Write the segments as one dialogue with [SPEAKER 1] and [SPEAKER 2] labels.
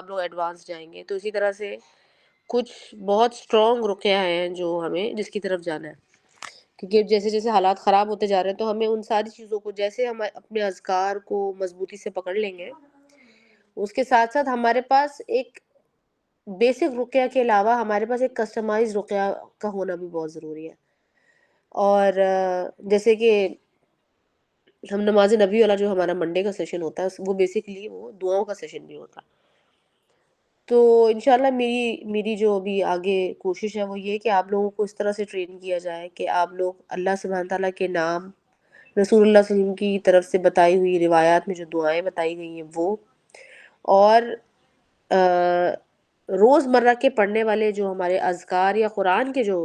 [SPEAKER 1] آپ لوگ ایڈوانس جائیں گے. تو اسی طرح سے کچھ بہت اسٹرانگ رقیہ ہیں جو ہمیں جس کی طرف جانا ہے، کیونکہ جیسے جیسے حالات خراب ہوتے جا رہے ہیں تو ہمیں ان ساری چیزوں کو، جیسے ہم اپنے اذکار کو مضبوطی سے پکڑ لیں گے، اس کے ساتھ ساتھ ہمارے پاس ایک بیسک رقیہ کے علاوہ ہمارے پاس ایک کسٹمائز رقیہ کا ہونا بھی بہت ضروری ہے. اور جیسے کہ ہم نماز نبی والا جو ہمارا منڈے کا سیشن ہوتا ہے وہ بیسکلی وہ دعاؤں کا سیشن بھی ہوتا ہے. تو انشاءاللہ میری جو ابھی آگے کوشش ہے وہ یہ کہ آپ لوگوں کو اس طرح سے ٹرین کیا جائے کہ آپ لوگ اللہ سبحانہ تعالیٰ کے نام، رسول اللہ صلی اللہ علیہ وسلم کی طرف سے بتائی ہوئی روایات میں جو دعائیں بتائی گئی ہیں وہ، اور روز مرہ کے پڑھنے والے جو ہمارے اذکار یا قرآن کے جو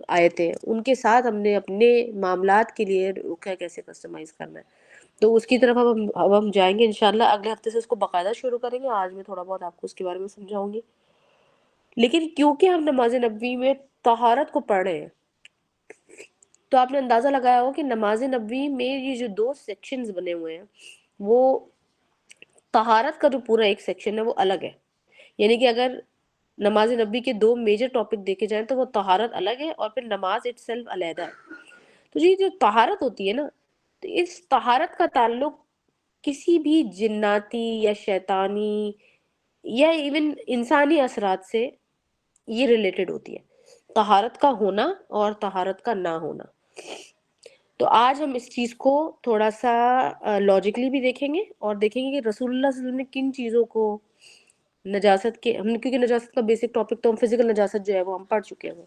[SPEAKER 1] آیتیں، ان کے ساتھ ہم نے اپنے معاملات کے لیے رقیہ کیسے کسٹمائز کرنا ہے. تو اس کی طرف اب ہم جائیں گے انشاءاللہ. اگلے ہفتے سے اس کو باقاعدہ شروع کریں گے. آج میں تھوڑا بہت آپ کو اس کے بارے میں سمجھاؤں گی. لیکن کیونکہ ہم نماز نبوی میں طہارت کو پڑھ رہے ہیں، تو آپ نے اندازہ لگایا ہو کہ نماز نبوی میں یہ جو 2 سیکشنز بنے ہوئے ہیں، وہ طہارت کا جو پورا ایک سیکشن ہے وہ الگ ہے. یعنی کہ اگر نماز نبی کے 2 میجر ٹاپک دیکھے جائیں تو وہ طہارت الگ ہے اور پھر نماز اٹ سیلف علیحدہ ہے. تو یہ جو طہارت ہوتی ہے نا، تو اس طہارت کا تعلق کسی بھی جناتی یا شیطانی یا ایون انسانی اثرات سے یہ ریلیٹڈ ہوتی ہے، طہارت کا ہونا اور طہارت کا نہ ہونا. تو آج ہم اس چیز کو تھوڑا سا لاجیکلی بھی دیکھیں گے اور دیکھیں گے کہ رسول اللہ صلی اللہ علیہ وسلم نے کن چیزوں کو نجاست کے، کیونکہ نجاست کا بیسک ٹاپک تو ہم فزیکل نجاست جو ہے وہ ہم پڑھ چکے ہیں.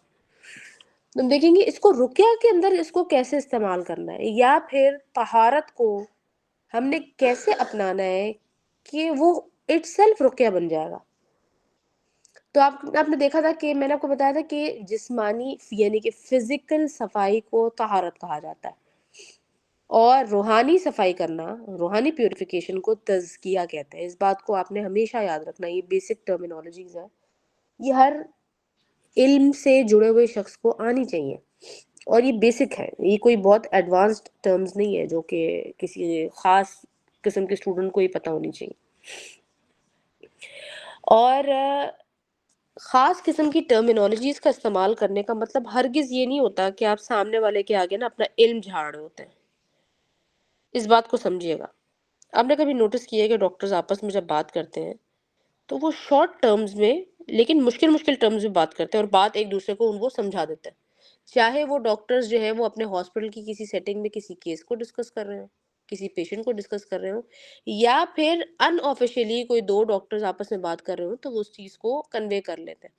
[SPEAKER 1] تم دیکھیں گے اس کو رقیہ کے اندر اس کو کیسے استعمال کرنا ہے، یا پھر طہارت کو ہم نے کیسے اپنانا ہے کہ وہ اٹ سیلف رقیہ بن جائے گا. تو آپ نے دیکھا تھا کہ میں نے آپ کو بتایا تھا کہ جسمانی یعنی کہ فزیکل صفائی کو طہارت کہا جاتا ہے، اور روحانی صفائی کرنا، روحانی پیوریفیکیشن کو تزکیہ کہتے ہیں. اس بات کو آپ نے ہمیشہ یاد رکھنا. یہ بیسک ٹرمینالوجیز ہے، یہ ہر علم سے جڑے ہوئے شخص کو آنی چاہیے، اور یہ بیسک ہے. یہ کوئی بہت ایڈوانسڈ ٹرمز نہیں ہے جو کہ کسی خاص قسم کے اسٹوڈنٹ کو ہی پتہ ہونی چاہیے. اور خاص قسم کی ٹرمینالوجیز کا استعمال کرنے کا مطلب ہرگز یہ نہیں ہوتا کہ آپ سامنے والے کے آگے نا اپنا علم جھاڑ رہے ہوتے ہیں. اس بات کو سمجھیے گا. آپ نے کبھی نوٹس کیا ہے کہ ڈاکٹرز آپس میں جب بات کرتے ہیں تو وہ شارٹ ٹرمز میں لیکن مشکل ٹرمز میں بات کرتے ہیں اور بات ایک دوسرے کو ان کو سمجھا دیتے ہیں. چاہے وہ ڈاکٹرز جو ہیں وہ اپنے ہاسپٹل کی کسی سیٹنگ میں کسی کیس کو ڈسکس کر رہے ہوں، کسی پیشنٹ کو ڈسکس کر رہے ہوں، یا پھر ان آفیشیلی کوئی 2 ڈاکٹرز آپس میں بات کر رہے ہوں، تو وہ اس چیز کو کنوے کر لیتے ہیں،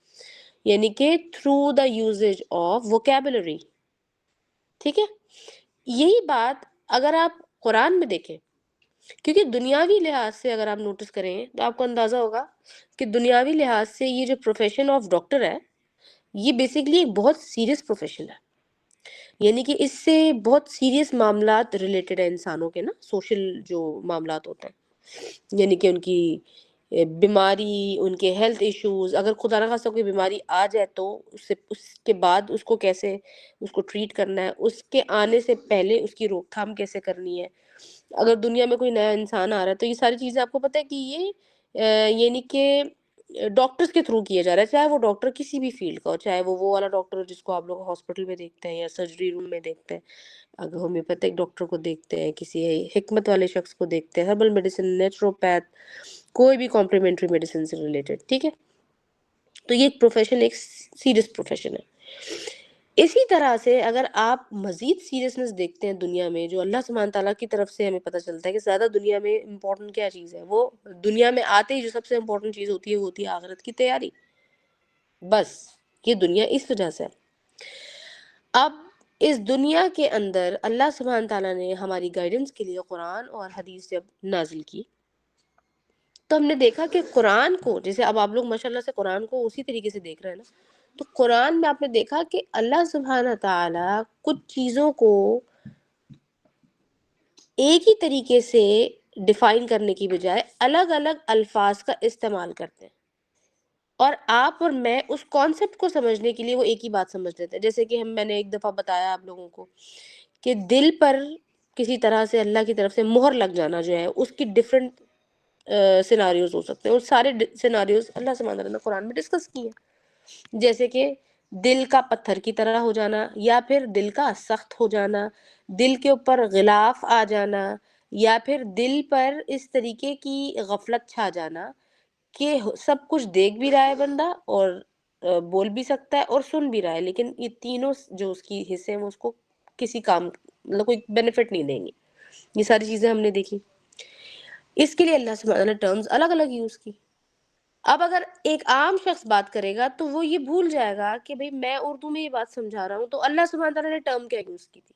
[SPEAKER 1] یعنی کہ through the usage of vocabulary. ٹھیک ہے. یہی بات اگر آپ قرآن میں دیکھیں، کیونکہ دنیاوی لحاظ سے اگر آپ نوٹس کریں تو آپ کو اندازہ ہوگا کہ دنیاوی لحاظ سے یہ جو پروفیشن آف ڈاکٹر ہے یہ بیسکلی ایک بہت سیریس پروفیشن ہے. یعنی کہ اس سے بہت سیریس معاملات ریلیٹڈ ہیں انسانوں کے نا، سوشل جو معاملات ہوتے ہیں، یعنی کہ ان کی بیماری، ان کے ہیلتھ ایشوز، اگر خدا نہ خواستہ کوئی بیماری آ جائے تو اس کے بعد اس کو کیسے اس کو ٹریٹ کرنا ہے، اس کے آنے سے پہلے اس کی روک تھام کیسے کرنی ہے. اگر دنیا میں کوئی نیا انسان آ رہا ہے تو یہ ساری چیزیں آپ کو پتہ ہے کہ یہ یعنی کہ ڈاکٹرز کے تھرو کیا جا رہا ہے، چاہے وہ ڈاکٹر کسی بھی فیلڈ کا ہو، چاہے وہ والا ڈاکٹر جس کو آپ لوگ ہاسپٹل میں دیکھتے ہیں یا سرجری روم میں دیکھتے ہیں، اگر ہومیوپیتھک ڈاکٹر کو دیکھتے ہیں، کسی حکمت والے شخص کو دیکھتے ہیں، ہربل میڈیسن، نیچروپیتھ، کوئی بھی کمپلیمنٹری میڈیسن سے ریلیٹڈ. ٹھیک ہے. تو یہ ایک پروفیشن، ایک سیریس پروفیشن ہے. اسی طرح سے اگر آپ مزید سیریسنس دیکھتے ہیں دنیا میں، جو اللہ سبحانہ تعالیٰ کی طرف سے ہمیں پتہ چلتا ہے کہ زیادہ دنیا میں امپورٹنٹ کیا چیز ہے، وہ دنیا میں آتے ہی جو سب سے امپورٹنٹ چیز ہوتی ہے وہ ہوتی ہے آخرت کی تیاری. بس یہ دنیا اس وجہ سے. اب اس دنیا کے اندر اللہ سبحانہ تعالیٰ نے ہماری گائیڈنس کے لیے قرآن اور حدیث جب نازل کی تو ہم نے دیکھا کہ قرآن کو، جیسے اب آپ لوگ ماشاءاللہ سے قرآن کو اسی طریقے سے دیکھ رہے ہیں نا، تو قرآن میں آپ نے دیکھا کہ اللہ سبحانہ تعالیٰ کچھ چیزوں کو ایک ہی طریقے سے ڈیفائن کرنے کی بجائے الگ الگ الفاظ کا استعمال کرتے ہیں، اور آپ اور میں اس کانسیپٹ کو سمجھنے کے لیے وہ ایک ہی بات سمجھ لیتے ہیں. جیسے کہ میں نے ایک دفعہ بتایا آپ لوگوں کو کہ دل پر کسی طرح سے اللہ کی طرف سے مہر لگ جانا جو ہے اس کی ڈفرینٹ سیناریوز ہو سکتے ہیں، اور سارے سیناریوز اللہ سبحانہ وتعالیٰ نے قرآن میں ڈسکس کیے ہیں، جیسے کہ دل کا پتھر کی طرح ہو جانا، یا پھر دل کا سخت ہو جانا، دل کے اوپر غلاف آ جانا، یا پھر دل پر اس طریقے کی غفلت چھا جانا کہ سب کچھ دیکھ بھی رہا ہے بندہ، اور بول بھی سکتا ہے اور سن بھی رہا ہے، لیکن یہ تینوں جو اس کی حصے ہیں وہ اس کو کسی کام مطلب کوئی بینیفٹ نہیں دیں گی. یہ ساری چیزیں ہم نے دیکھی. اس کے لیے اللہ سبحانہ نے ٹرمز الگ الگ یوز کی. اب اگر ایک عام شخص بات کرے گا تو وہ یہ بھول جائے گا کہ بھئی میں اردو میں یہ بات سمجھا رہا ہوں تو اللہ سبحانہ تعالیٰ نے ٹرم کیا یوز کی تھی.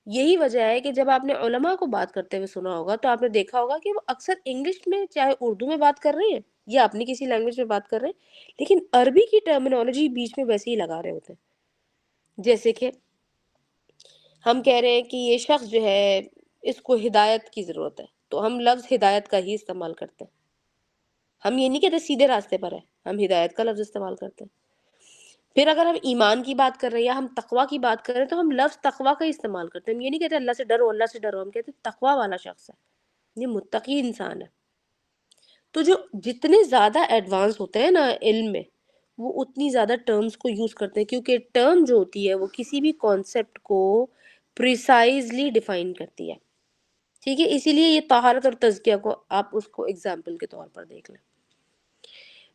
[SPEAKER 1] یہی وجہ ہے کہ جب آپ نے علماء کو بات کرتے ہوئے سنا ہوگا تو آپ نے دیکھا ہوگا کہ وہ اکثر انگلش میں چاہے اردو میں بات کر رہے ہیں یا اپنی کسی لینگویج میں بات کر رہے ہیں، لیکن عربی کی ٹرمینالوجی بیچ میں ویسے ہی لگا رہے ہوتے ہیں. جیسے کہ ہم کہہ رہے ہیں کہ یہ شخص جو ہے اس کو ہدایت کی ضرورت ہے، تو ہم لفظ ہدایت کا ہی استعمال کرتے ہیں. ہم یہ نہیں کہتے سیدھے راستے پر ہے، ہم ہدایت کا لفظ استعمال کرتے ہیں. پھر اگر ہم ایمان کی بات کر رہے ہیں یا ہم تقویٰ کی بات کر رہے ہیں تو ہم لفظ تقویٰ کا ہی استعمال کرتے ہیں. ہم یہ نہیں کہتے اللہ سے ڈرو، اللہ سے ڈرو، ہم کہتے ہیں تقویٰ والا شخص ہے، یہ متقی انسان ہے. تو جو جتنے زیادہ ایڈوانس ہوتے ہیں نا علم میں، وہ اتنی زیادہ ٹرمز کو یوز کرتے ہیں، کیونکہ ٹرم جو ہوتی ہے وہ کسی بھی کانسیپٹ کو پریسائزلی ڈیفائن کرتی ہے. ٹھیک ہے، اسی لیے یہ طہارت اور تزکیہ کو آپ اس کو اگزامپل کے طور پر دیکھ لیں.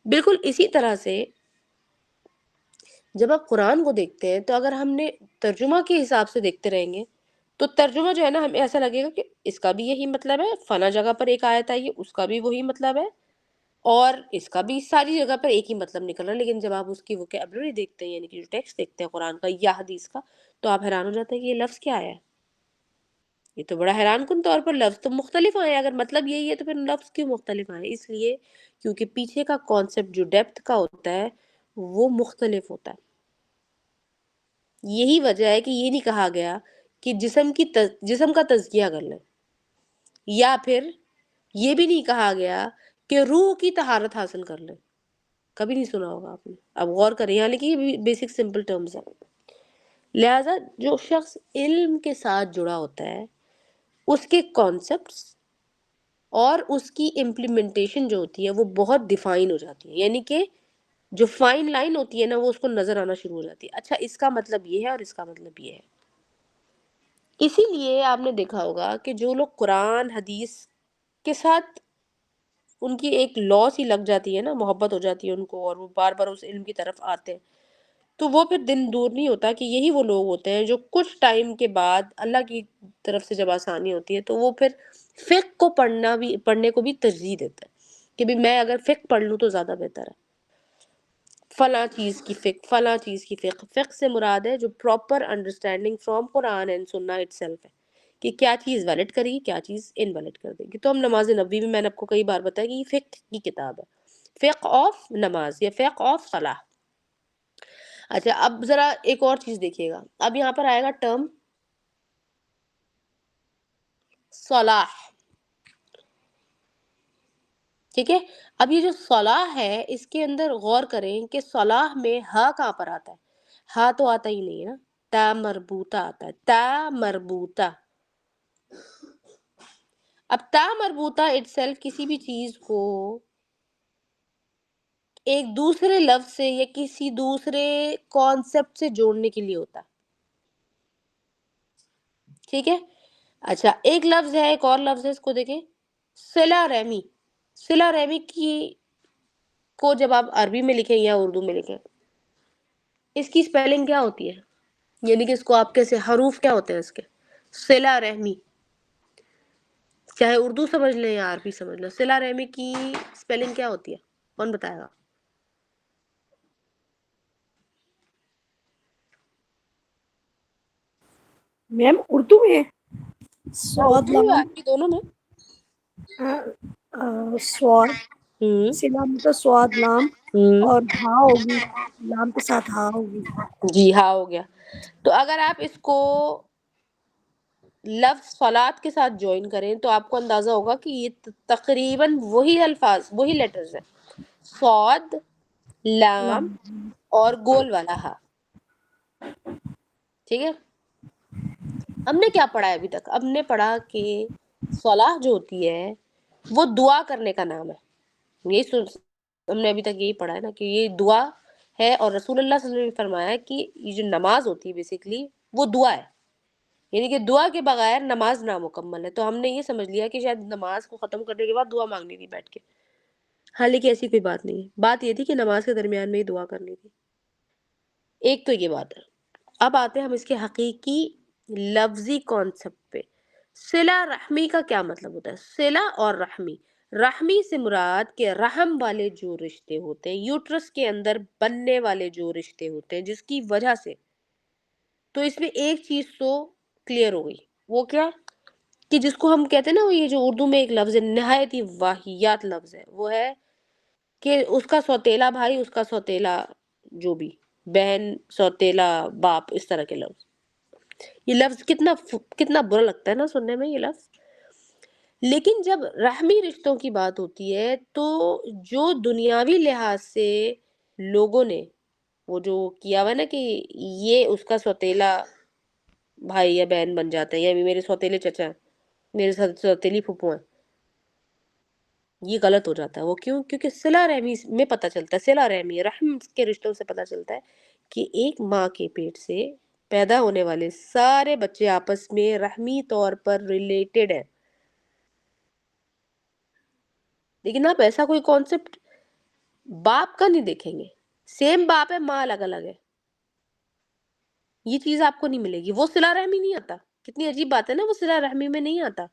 [SPEAKER 1] بالکل اسی طرح سے جب آپ قرآن کو دیکھتے ہیں تو اگر ہم نے ترجمہ کے حساب سے دیکھتے رہیں گے تو ترجمہ جو ہے نا ہمیں ایسا لگے گا کہ اس کا بھی یہی مطلب ہے، فلاں جگہ پر ایک آیت آئی ہے اس کا بھی وہی مطلب ہے، اور اس کا بھی ساری جگہ پر ایک ہی مطلب نکل رہا ہے. لیکن جب آپ اس کی ووکیبلری دیکھتے ہیں، یعنی کہ جو ٹیکسٹ دیکھتے ہیں قرآن کا یا حدیث کا، تو آپ حیران ہو جاتے ہیں کہ یہ لفظ کیا ہے. یہ تو بڑا حیران کن طور پر لفظ تو مختلف آئے، اگر مطلب یہی ہے تو پھر لفظ کیوں مختلف آئے؟ اس لیے کیونکہ پیچھے کا کانسیپٹ جو ڈیپتھ کا ہوتا ہے وہ مختلف ہوتا ہے. یہی وجہ ہے کہ یہ نہیں کہا گیا کہ جسم کا تزکیہ کر لیں، یا پھر یہ بھی نہیں کہا گیا کہ روح کی طہارت حاصل کر لیں. کبھی نہیں سنا ہوگا آپ نے. اب غور کریں، یہاں لیکن یہ بیسک سمپل ٹرمز ہیں. لہٰذا جو شخص علم کے ساتھ جڑا ہوتا ہے اس کے کانسیپٹس اور اس کی امپلیمنٹیشن جو ہوتی ہے وہ بہت ڈیفائن ہو جاتی ہے، یعنی کہ جو فائن لائن ہوتی ہے نا وہ اس کو نظر آنا شروع ہو جاتی ہے. اچھا اس کا مطلب یہ ہے اور اس کا مطلب یہ ہے. اسی لیے آپ نے دیکھا ہوگا کہ جو لوگ قرآن حدیث کے ساتھ ان کی ایک لا سی لگ جاتی ہے نا، محبت ہو جاتی ہے ان کو، اور وہ بار بار اس علم کی طرف آتے ہیں، تو وہ پھر دن دور نہیں ہوتا کہ یہی وہ لوگ ہوتے ہیں جو کچھ ٹائم کے بعد اللہ کی طرف سے جب آسانی ہوتی ہے تو وہ پھر فقہ کو پڑھنے کو بھی ترجیح دیتے ہیں کہ بھی میں اگر فقہ پڑھ لوں تو زیادہ بہتر ہے. فلاں چیز کی فقہ، فلاں چیز کی فقہ. فقہ سے مراد ہے جو proper understanding from Quran and سنہ اٹ سیلف ہے، کہ کیا چیز ویلڈ کرے گی، کیا چیز انویلڈ کر دے گی. تو ہم نماز نبوی میں نے آپ کو کئی بار بتایا کہ یہ فقہ کی کتاب ہے، فقہ آف نماز یا فقہ آف صلاح. اچھا اب ذرا ایک اور چیز دیکھیے گا، اب یہاں پر آئے گا ٹرم صلاح. ٹھیک ہے، اب یہ جو صلاح ہے اس کے اندر غور کریں کہ صلاح میں ہا کہاں پر آتا ہے. ہا تو آتا ہی نہیں ہے نا، تا مربوطہ آتا ہے، تا مربوطہ. اب تا مربوطہ اٹ سیلف کسی بھی چیز کو ایک دوسرے لفظ سے یا کسی دوسرے کانسیپٹ سے جوڑنے کے لیے ہوتا ہے. ٹھیک ہے، اچھا ایک لفظ ہے، ایک اور لفظ ہے، اس کو دیکھیں، صلہ رحمی. صلہ رحمی کی کو جب آپ عربی میں لکھیں یا اردو میں لکھیں، اس کی سپیلنگ کیا ہوتی ہے؟ یعنی کہ اس کو آپ کیسے، حروف کیا ہوتے ہیں اس کے؟ صلہ رحمی. چاہے اردو سمجھ لیں یا عربی سمجھ لیں، صلہ رحمی کی سپیلنگ کیا ہوتی ہے؟ کون بتائے گا؟
[SPEAKER 2] میم اردو میں
[SPEAKER 1] ہاں
[SPEAKER 2] سواد
[SPEAKER 1] اردو میں
[SPEAKER 2] لام
[SPEAKER 1] عربی دونوں میں.
[SPEAKER 2] سواد
[SPEAKER 1] ہوں
[SPEAKER 2] سلا مطلب سواد لام،
[SPEAKER 1] ہوں
[SPEAKER 2] اور ہاں ہوگی، لام کے ساتھ ہاں ہوگی.
[SPEAKER 1] جی ہاں ہو گیا. تو اگر آپ اس کو لفظ صلات کے ساتھ جوائن کریں تو آپ کو اندازہ ہوگا کہ یہ تقریباً وہی الفاظ، وہی لیٹرز ہیں، صاد، لام
[SPEAKER 2] لام
[SPEAKER 1] اور گول والا ہا. ٹھیک ہے، ہم نے کیا پڑھا ہے ابھی تک؟ ہم نے پڑھا کہ صلاح جو ہوتی ہے وہ دعا کرنے کا نام ہے. یہی ہم نے ابھی تک یہی پڑھا ہے نا کہ یہ دعا ہے, اور رسول اللہ صلی اللہ علیہ وسلم نے فرمایا کہ یہ جو نماز ہوتی ہے بیسیکلی وہ دعا ہے, یعنی کہ دعا کے بغیر نماز نامکمل ہے. تو ہم نے یہ سمجھ لیا کہ شاید نماز کو ختم کرنے کے بعد دعا مانگنی تھی بیٹھ کے, حالانکہ ایسی کوئی بات نہیں ہے. بات یہ تھی کہ نماز کے درمیان میں ہی دعا کرنی تھی. ایک تو یہ بات ہے. اب آتے ہیں ہم اس کے حقیقی لفظی کانسیپٹ پہ. صلہ رحمی کا کیا مطلب ہوتا ہے؟ صلہ اور رحمی, رحمی سے مراد کہ رحم والے جو رشتے ہوتے ہیں, یوٹرس کے اندر بننے والے جو رشتے ہوتے ہیں جس کی وجہ سے, تو اس میں ایک چیز تو کلیئر ہو گئی, وہ کیا کہ جس کو ہم کہتے ہیں نا, وہ یہ جو اردو میں ایک لفظ ہے, نہایت ہی واہیات لفظ ہے, وہ ہے کہ اس کا سوتیلا بھائی, اس کا سوتیلا جو بھی بہن, سوتیلا باپ, اس طرح کے لفظ. یہ لفظ کتنا برا لگتا ہے نا سننے میں یہ لفظ. لیکن جب رحمی رشتوں کی بات ہوتی ہے تو جو دنیاوی لحاظ سے لوگوں نے وہ جو کیا ہوا ہے نا کہ یہ اس کا سوتیلا بھائی یا بہن بن جاتا ہے, یا میرے سوتیلے چچا ہیں, میرے سوتیلی پھپھو ہیں, یہ غلط ہو جاتا ہے. وہ کیوں؟ کیونکہ صلہ رحمی میں پتہ چلتا ہے, صلہ رحمی رحم کے رشتوں سے پتہ چلتا ہے کہ ایک ماں کے پیٹ سے پیدا ہونے والے سارے بچے آپس میں رحمی طور پر ریلیٹڈ ہیں. لیکن آپ ایسا کوئی کانسیپٹ باپ کا نہیں دیکھیں گے. سیم باپ ہے, ماں الگ الگ ہے, یہ چیز آپ کو نہیں ملے گی. وہ صلہ رحمی نہیں آتا. کتنی عجیب بات ہے نا, وہ صلہ رحمی میں نہیں آتا.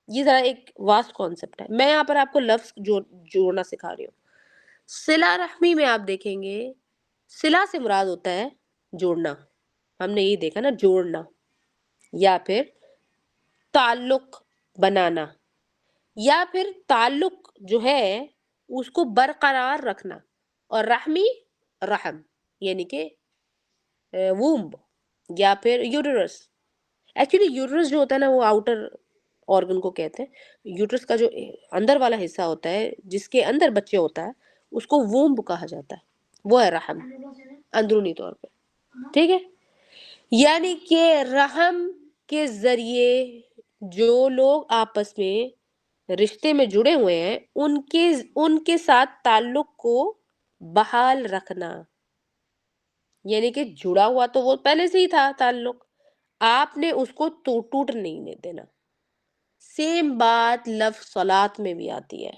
[SPEAKER 1] یہ ذرا ایک واسٹ کانسیپٹ ہے. میں یہاں پر آپ کو لفظ جوڑنا سکھا رہی ہوں. صلہ رحمی میں آپ دیکھیں گے, صلہ سے مراد ہوتا ہے جوڑنا, ہم نے یہ دیکھا نا, جوڑنا یا پھر تعلق بنانا, یا پھر تعلق جو ہے اس کو برقرار رکھنا. اور رحمی رحم یعنی کہ وومب یا پھر یوٹرس. ایکچولی یوٹرس جو ہوتا ہے نا وہ آؤٹر آرگن کو کہتے ہیں. یوٹرس کا جو اندر والا حصہ ہوتا ہے جس کے اندر بچے ہوتا ہے اس کو وومب کہا جاتا ہے, وہ ہے رحم اندرونی طور پہ. ٹھیک ہے, یعنی کہ رحم کے ذریعے جو لوگ آپس میں رشتے میں جڑے ہوئے ہیں ان کے ساتھ تعلق کو بحال رکھنا. یعنی کہ جڑا ہوا تو وہ پہلے سے ہی تھا تعلق, آپ نے اس کو ٹوٹ نہیں دینا. سیم بات لفظ صلات میں بھی آتی ہے.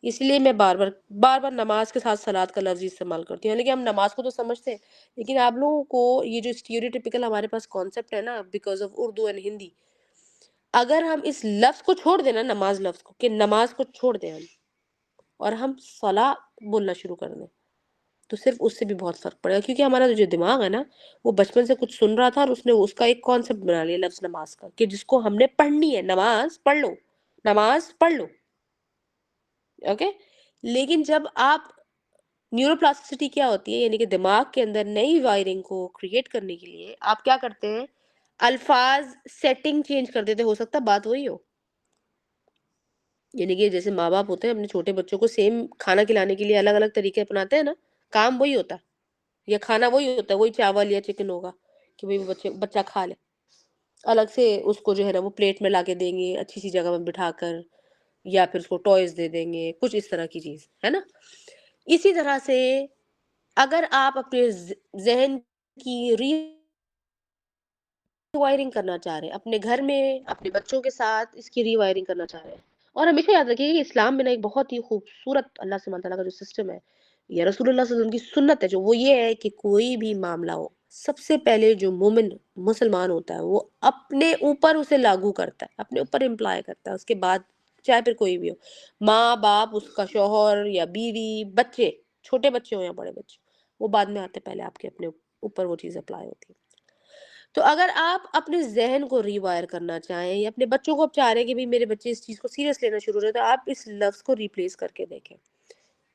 [SPEAKER 1] اس لیے میں بار بار نماز کے ساتھ صلات کا لفظ استعمال کرتی ہوں. لیکن ہم نماز کو تو سمجھتے ہیں, لیکن آپ لوگوں کو یہ جو اسٹیریوٹیپیکل ہمارے پاس کانسیپٹ ہے نا because of Urdu and Hindi, اگر ہم اس لفظ کو چھوڑ دیں نا, نماز لفظ کو, کہ نماز کو چھوڑ دیں ہم اور ہم صلاح بولنا شروع کر دیں, تو صرف اس سے بھی بہت فرق پڑے گا. کیونکہ ہمارا جو دماغ ہے نا وہ بچپن سے کچھ سن رہا تھا اور اس نے اس کا ایک کانسیپٹ بنا لیا لفظ نماز کا, کہ جس کو ہم نے پڑھنی ہے, نماز پڑھ لو, نماز پڑھ لو. اوکے, لیکن جب آپ نیورو پلاسٹسٹی کیا ہوتی ہے, یعنی کہ دماغ کے اندر نئی وائرنگ کو کریٹ کرنے کے لیے آپ کیا کرتے ہیں, الفاظ سیٹنگ چینج کر دیتے. ہو سکتا ہے بات وہی ہو, یعنی کہ جیسے ماں باپ ہوتے ہیں اپنے چھوٹے بچوں کو سیم کھانا کھلانے کے لیے الگ الگ طریقے اپناتے ہیں نا, کام وہی ہوتا ہے یا کھانا وہی ہوتا ہے, وہی چاول یا چکن ہوگا کہ بھئی بچہ کھا لے. الگ سے اس کو جو ہے نا وہ پلیٹ میں لا کے دیں گے اچھی سی جگہ میں بٹھا کر, یا پھر اس کو ٹوائز دے دیں گے, کچھ اس طرح کی چیز ہے نا. اسی طرح سے اگر آپ اپنے ذہن کی ری وائرنگ کرنا چاہ رہے ہیں, اپنے گھر میں اپنے بچوں کے ساتھ اس کی ری وائرنگ کرنا چاہ رہے ہیں, اور ہمیشہ یاد رکھیے کہ اسلام میں نا ایک بہت ہی خوبصورت اللہ سبحانہ تعالیٰ کا جو سسٹم ہے یا رسول اللہ صلی اللہ علیہ وسلم کی سنت ہے, جو وہ یہ ہے کہ کوئی بھی معاملہ ہو سب سے پہلے جو مومن مسلمان ہوتا ہے وہ اپنے اوپر اسے لاگو کرتا ہے, اپنے اوپر امپلائی کرتا ہے. اس کے بعد چاہے پھر کوئی بھی ہو, ماں باپ, اس کا شوہر یا بیوی, بچے, چھوٹے بچے ہو یا بڑے بچے, وہ بعد میں آتے, پہلے آپ کے اپنے اوپر وہ چیز اپلائی ہوتی ہے. تو اگر آپ اپنے ذہن کو ری وائر کرنا چاہیں یا اپنے بچوں کو چاہ رہے ہیں کہ بھی میرے بچے اس چیز کو سیریس لینا شروع ہو رہے, تو آپ اس لفظ کو ریپلیس کر کے دیکھیں.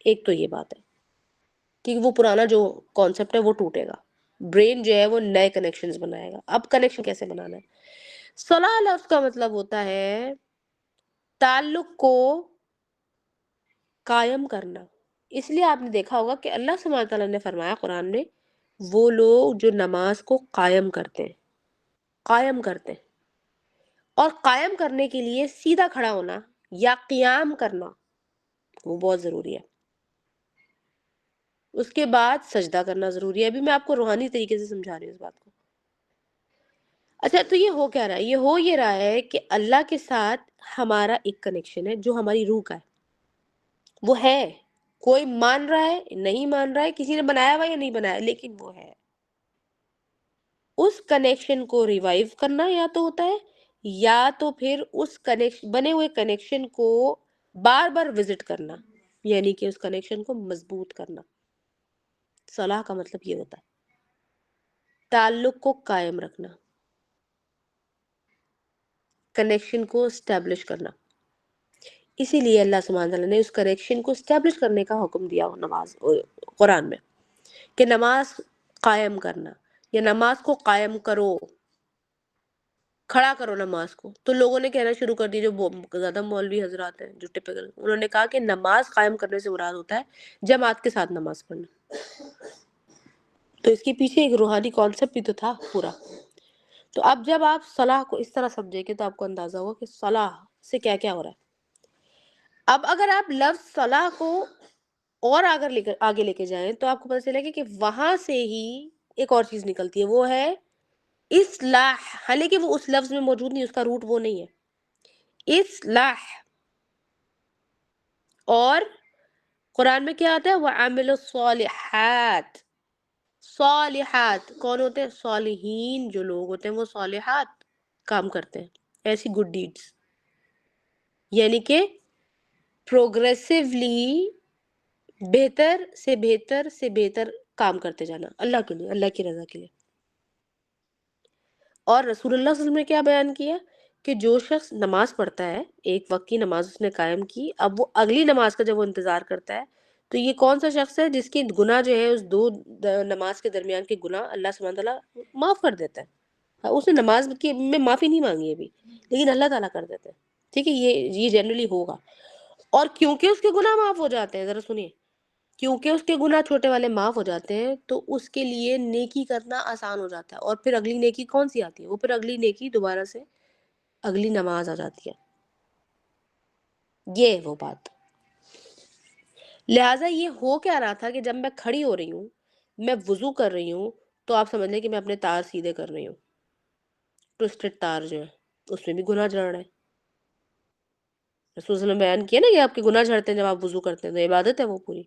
[SPEAKER 1] ایک تو یہ بات ہے کہ وہ پرانا جو کانسیپٹ ہے وہ ٹوٹے گا, برین جو ہے وہ نئے کنیکشنز بنائے گا. اب کنیکشن کیسے بنانا ہے؟ صلاح لفظ کا مطلب ہوتا ہے تعلق کو قائم کرنا. اس لیے آپ نے دیکھا ہوگا کہ اللہ سبحانہ تعالیٰ نے فرمایا قرآن میں, وہ لوگ جو نماز کو قائم کرتے ہیں, اور قائم کرنے کے لیے سیدھا کھڑا ہونا یا قیام کرنا، وہ بہت ضروری ہے. اس کے بعد سجدہ کرنا ضروری ہے. ابھی میں آپ کو روحانی طریقے سے سمجھا رہی ہوں اس بات کو. اچھا، تو یہ ہو کیا رہا ہے؟ یہ رہا ہے کہ اللہ کے ساتھ ہمارا ایک کنیکشن ہے جو ہماری روح کا ہے. وہ ہے، کوئی مان رہا ہے نہیں مان رہا ہے، کسی نے بنایا ہوا یا نہیں بنایا، لیکن وہ ہے. اس کنیکشن کو ریوائیو کرنا یا تو ہوتا ہے، یا تو پھر اس کنیکشن بنے ہوئے کنیکشن کو بار بار وزٹ کرنا، یعنی کہ اس کنیکشن کو مضبوط کرنا. صلاح کا مطلب یہ ہوتا ہے تعلق کو قائم رکھنا، کنیکشن کو اسٹیبلش کرنا. اسی لیے اللہ سبحانہ تعالیٰ نے اس کنیکشن کو اسٹیبلش کرنے کا حکم دیا نماز قرآن میں، کہ نماز قائم کرنا یا نماز کو قائم کرو، کھڑا کرو نماز کو. تو لوگوں نے کہنا شروع کر دی، جو زیادہ مولوی حضرات ہیں جو ٹپکل، انہوں نے کہا کہ نماز قائم کرنے سے مراد ہوتا ہے جماعت کے ساتھ نماز پڑھنا. تو اس کے پیچھے ایک روحانی کانسیپٹ بھی تو تھا پورا. تو اب جب آپ صلاح کو اس طرح سمجھیں گے تو آپ کو اندازہ ہوگا کہ صلاح سے کیا کیا ہو رہا ہے. اب اگر آپ لفظ صلاح کو اور آگے لے کے جائیں تو آپ کو پتہ چلے گا کہ وہاں سے ہی ایک اور چیز نکلتی ہے، وہ ہے اصلاح. حالانکہ وہ اس لفظ میں موجود نہیں، اس کا روٹ وہ نہیں ہے اصلاح. اور قرآن میں کیا آتا ہے؟ وَعَمِلُوا الصَّالِحَاتِ. صالحات کون ہوتے ہیں؟ صالحین جو لوگ ہوتے ہیں وہ صالحات کام کرتے ہیں، ایسی گڈ ڈیڈز، یعنی کہ پروگریسیولی بہتر سے بہتر سے بہتر کام کرتے جانا اللہ کے لیے، اللہ کی رضا کے لیے. اور رسول اللہ صلی اللہ علیہ وسلم نے کیا بیان کیا کہ جو شخص نماز پڑھتا ہے، ایک وقت کی نماز اس نے قائم کی، اب وہ اگلی نماز کا جب وہ انتظار کرتا ہے، تو یہ کون سا شخص ہے جس کے گناہ جو ہے اس دو نماز کے درمیان کے گناہ اللہ سبحانہ تعالیٰ معاف کر دیتا ہے. اس نے نماز میں معافی نہیں مانگی ابھی، لیکن اللہ تعالیٰ کر دیتے ہیں. ٹھیک ہے، یہ جنرلی ہوگا. اور کیونکہ اس کے گناہ معاف ہو جاتے ہیں، ذرا سنیے، کیونکہ اس کے گناہ چھوٹے والے معاف ہو جاتے ہیں تو اس کے لیے نیکی کرنا آسان ہو جاتا ہے. اور پھر اگلی نیکی کون سی آتی ہے؟ وہ پھر اگلی نیکی دوبارہ سے اگلی نماز آ جاتی ہے. یہ ہے وہ بات. لہٰذا یہ ہو کیا رہا تھا کہ جب میں کھڑی ہو رہی ہوں، میں وضو کر رہی ہوں، تو آپ سمجھ لیں کہ میں اپنے تار سیدھے کر رہی ہوں. ٹوسٹڈ تار جو ہے اس میں بھی گناہ جھڑ رہے ہیں. رسول صلی اللہ علیہ وسلم نے بیان کیا نا کہ آپ کے گناہ جھڑتے ہیں جب آپ وضو کرتے ہیں، تو عبادت ہے وہ پوری.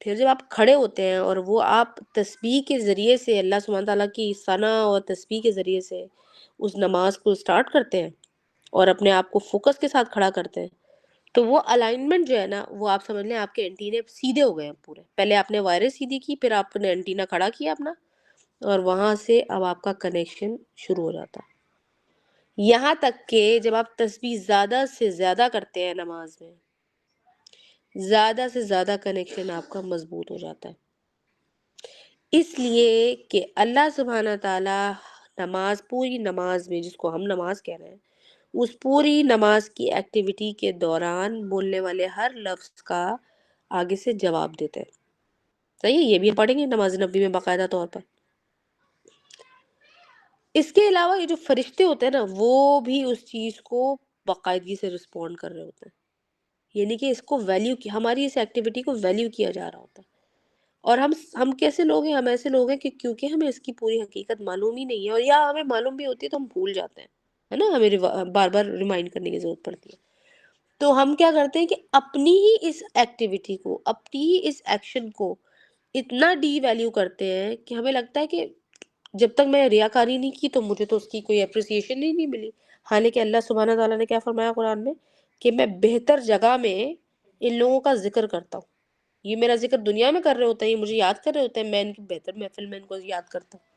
[SPEAKER 1] پھر جب آپ کھڑے ہوتے ہیں اور وہ آپ تسبیح کے ذریعے سے اللہ سبحانہ تعالیٰ کی ثنا اور تسبیح کے ذریعے سے اس نماز کو سٹارٹ کرتے ہیں اور اپنے آپ کو فوکس کے ساتھ کھڑا کرتے ہیں، تو وہ الائنمنٹ جو ہے نا، وہ آپ سمجھ لیں آپ کے اینٹینے سیدھے ہو گئے ہیں پورے. پہلے آپ نے وائرس سیدھی کی، پھر آپ نے اینٹینا کھڑا کیا اپنا، اور وہاں سے اب آپ کا کنیکشن شروع ہو جاتا. یہاں تک کہ جب آپ تسبیح زیادہ سے زیادہ کرتے ہیں نماز میں، زیادہ سے زیادہ کنیکشن آپ کا مضبوط ہو جاتا ہے. اس لیے کہ اللہ سبحانہ تعالیٰ نماز، پوری نماز میں، جس کو ہم نماز کہہ رہے ہیں، اس پوری نماز کی ایکٹیویٹی کے دوران بولنے والے ہر لفظ کا آگے سے جواب دیتے ہیں. صحیح ہے، یہ بھی پڑھیں گے نماز نبی میں باقاعدہ طور پر. اس کے علاوہ یہ جو فرشتے ہوتے ہیں نا، وہ بھی اس چیز کو باقاعدگی سے رسپونڈ کر رہے ہوتے ہیں، یعنی کہ اس کو ویلیو کی، ہماری اس ایکٹیویٹی کو ویلیو کیا جا رہا ہوتا ہے. اور ہم کیسے لوگ ہیں؟ ہم ایسے لوگ ہیں کہ کیونکہ ہمیں اس کی پوری حقیقت معلوم ہی نہیں ہے، اور یا ہمیں معلوم بھی ہوتی ہے تو ہم بھول جاتے ہیں، ہے نا، ہمیں بار بار ریمائنڈ کرنے کی ضرورت پڑتی ہے. تو ہم کیا کرتے ہیں کہ اپنی ہی اس ایکٹیویٹی کو، اپنی ہی اس ایکشن کو اتنا ڈی ویلیو کرتے ہیں کہ ہمیں لگتا ہے کہ جب تک میں ریاکاری نہیں کی تو مجھے تو اس کی کوئی اپریسیشن ہی نہیں ملی. حالانکہ اللہ سبحانہ تعالیٰ نے کیا فرمایا قرآن میں کہ میں بہتر جگہ میں ان لوگوں کا ذکر کرتا ہوں. یہ میرا ذکر دنیا میں کر رہے ہوتے ہیں، یہ مجھے یاد کر رہے ہوتے ہیں، میں ان کی بہتر محفل میں ان کو یاد کرتا ہوں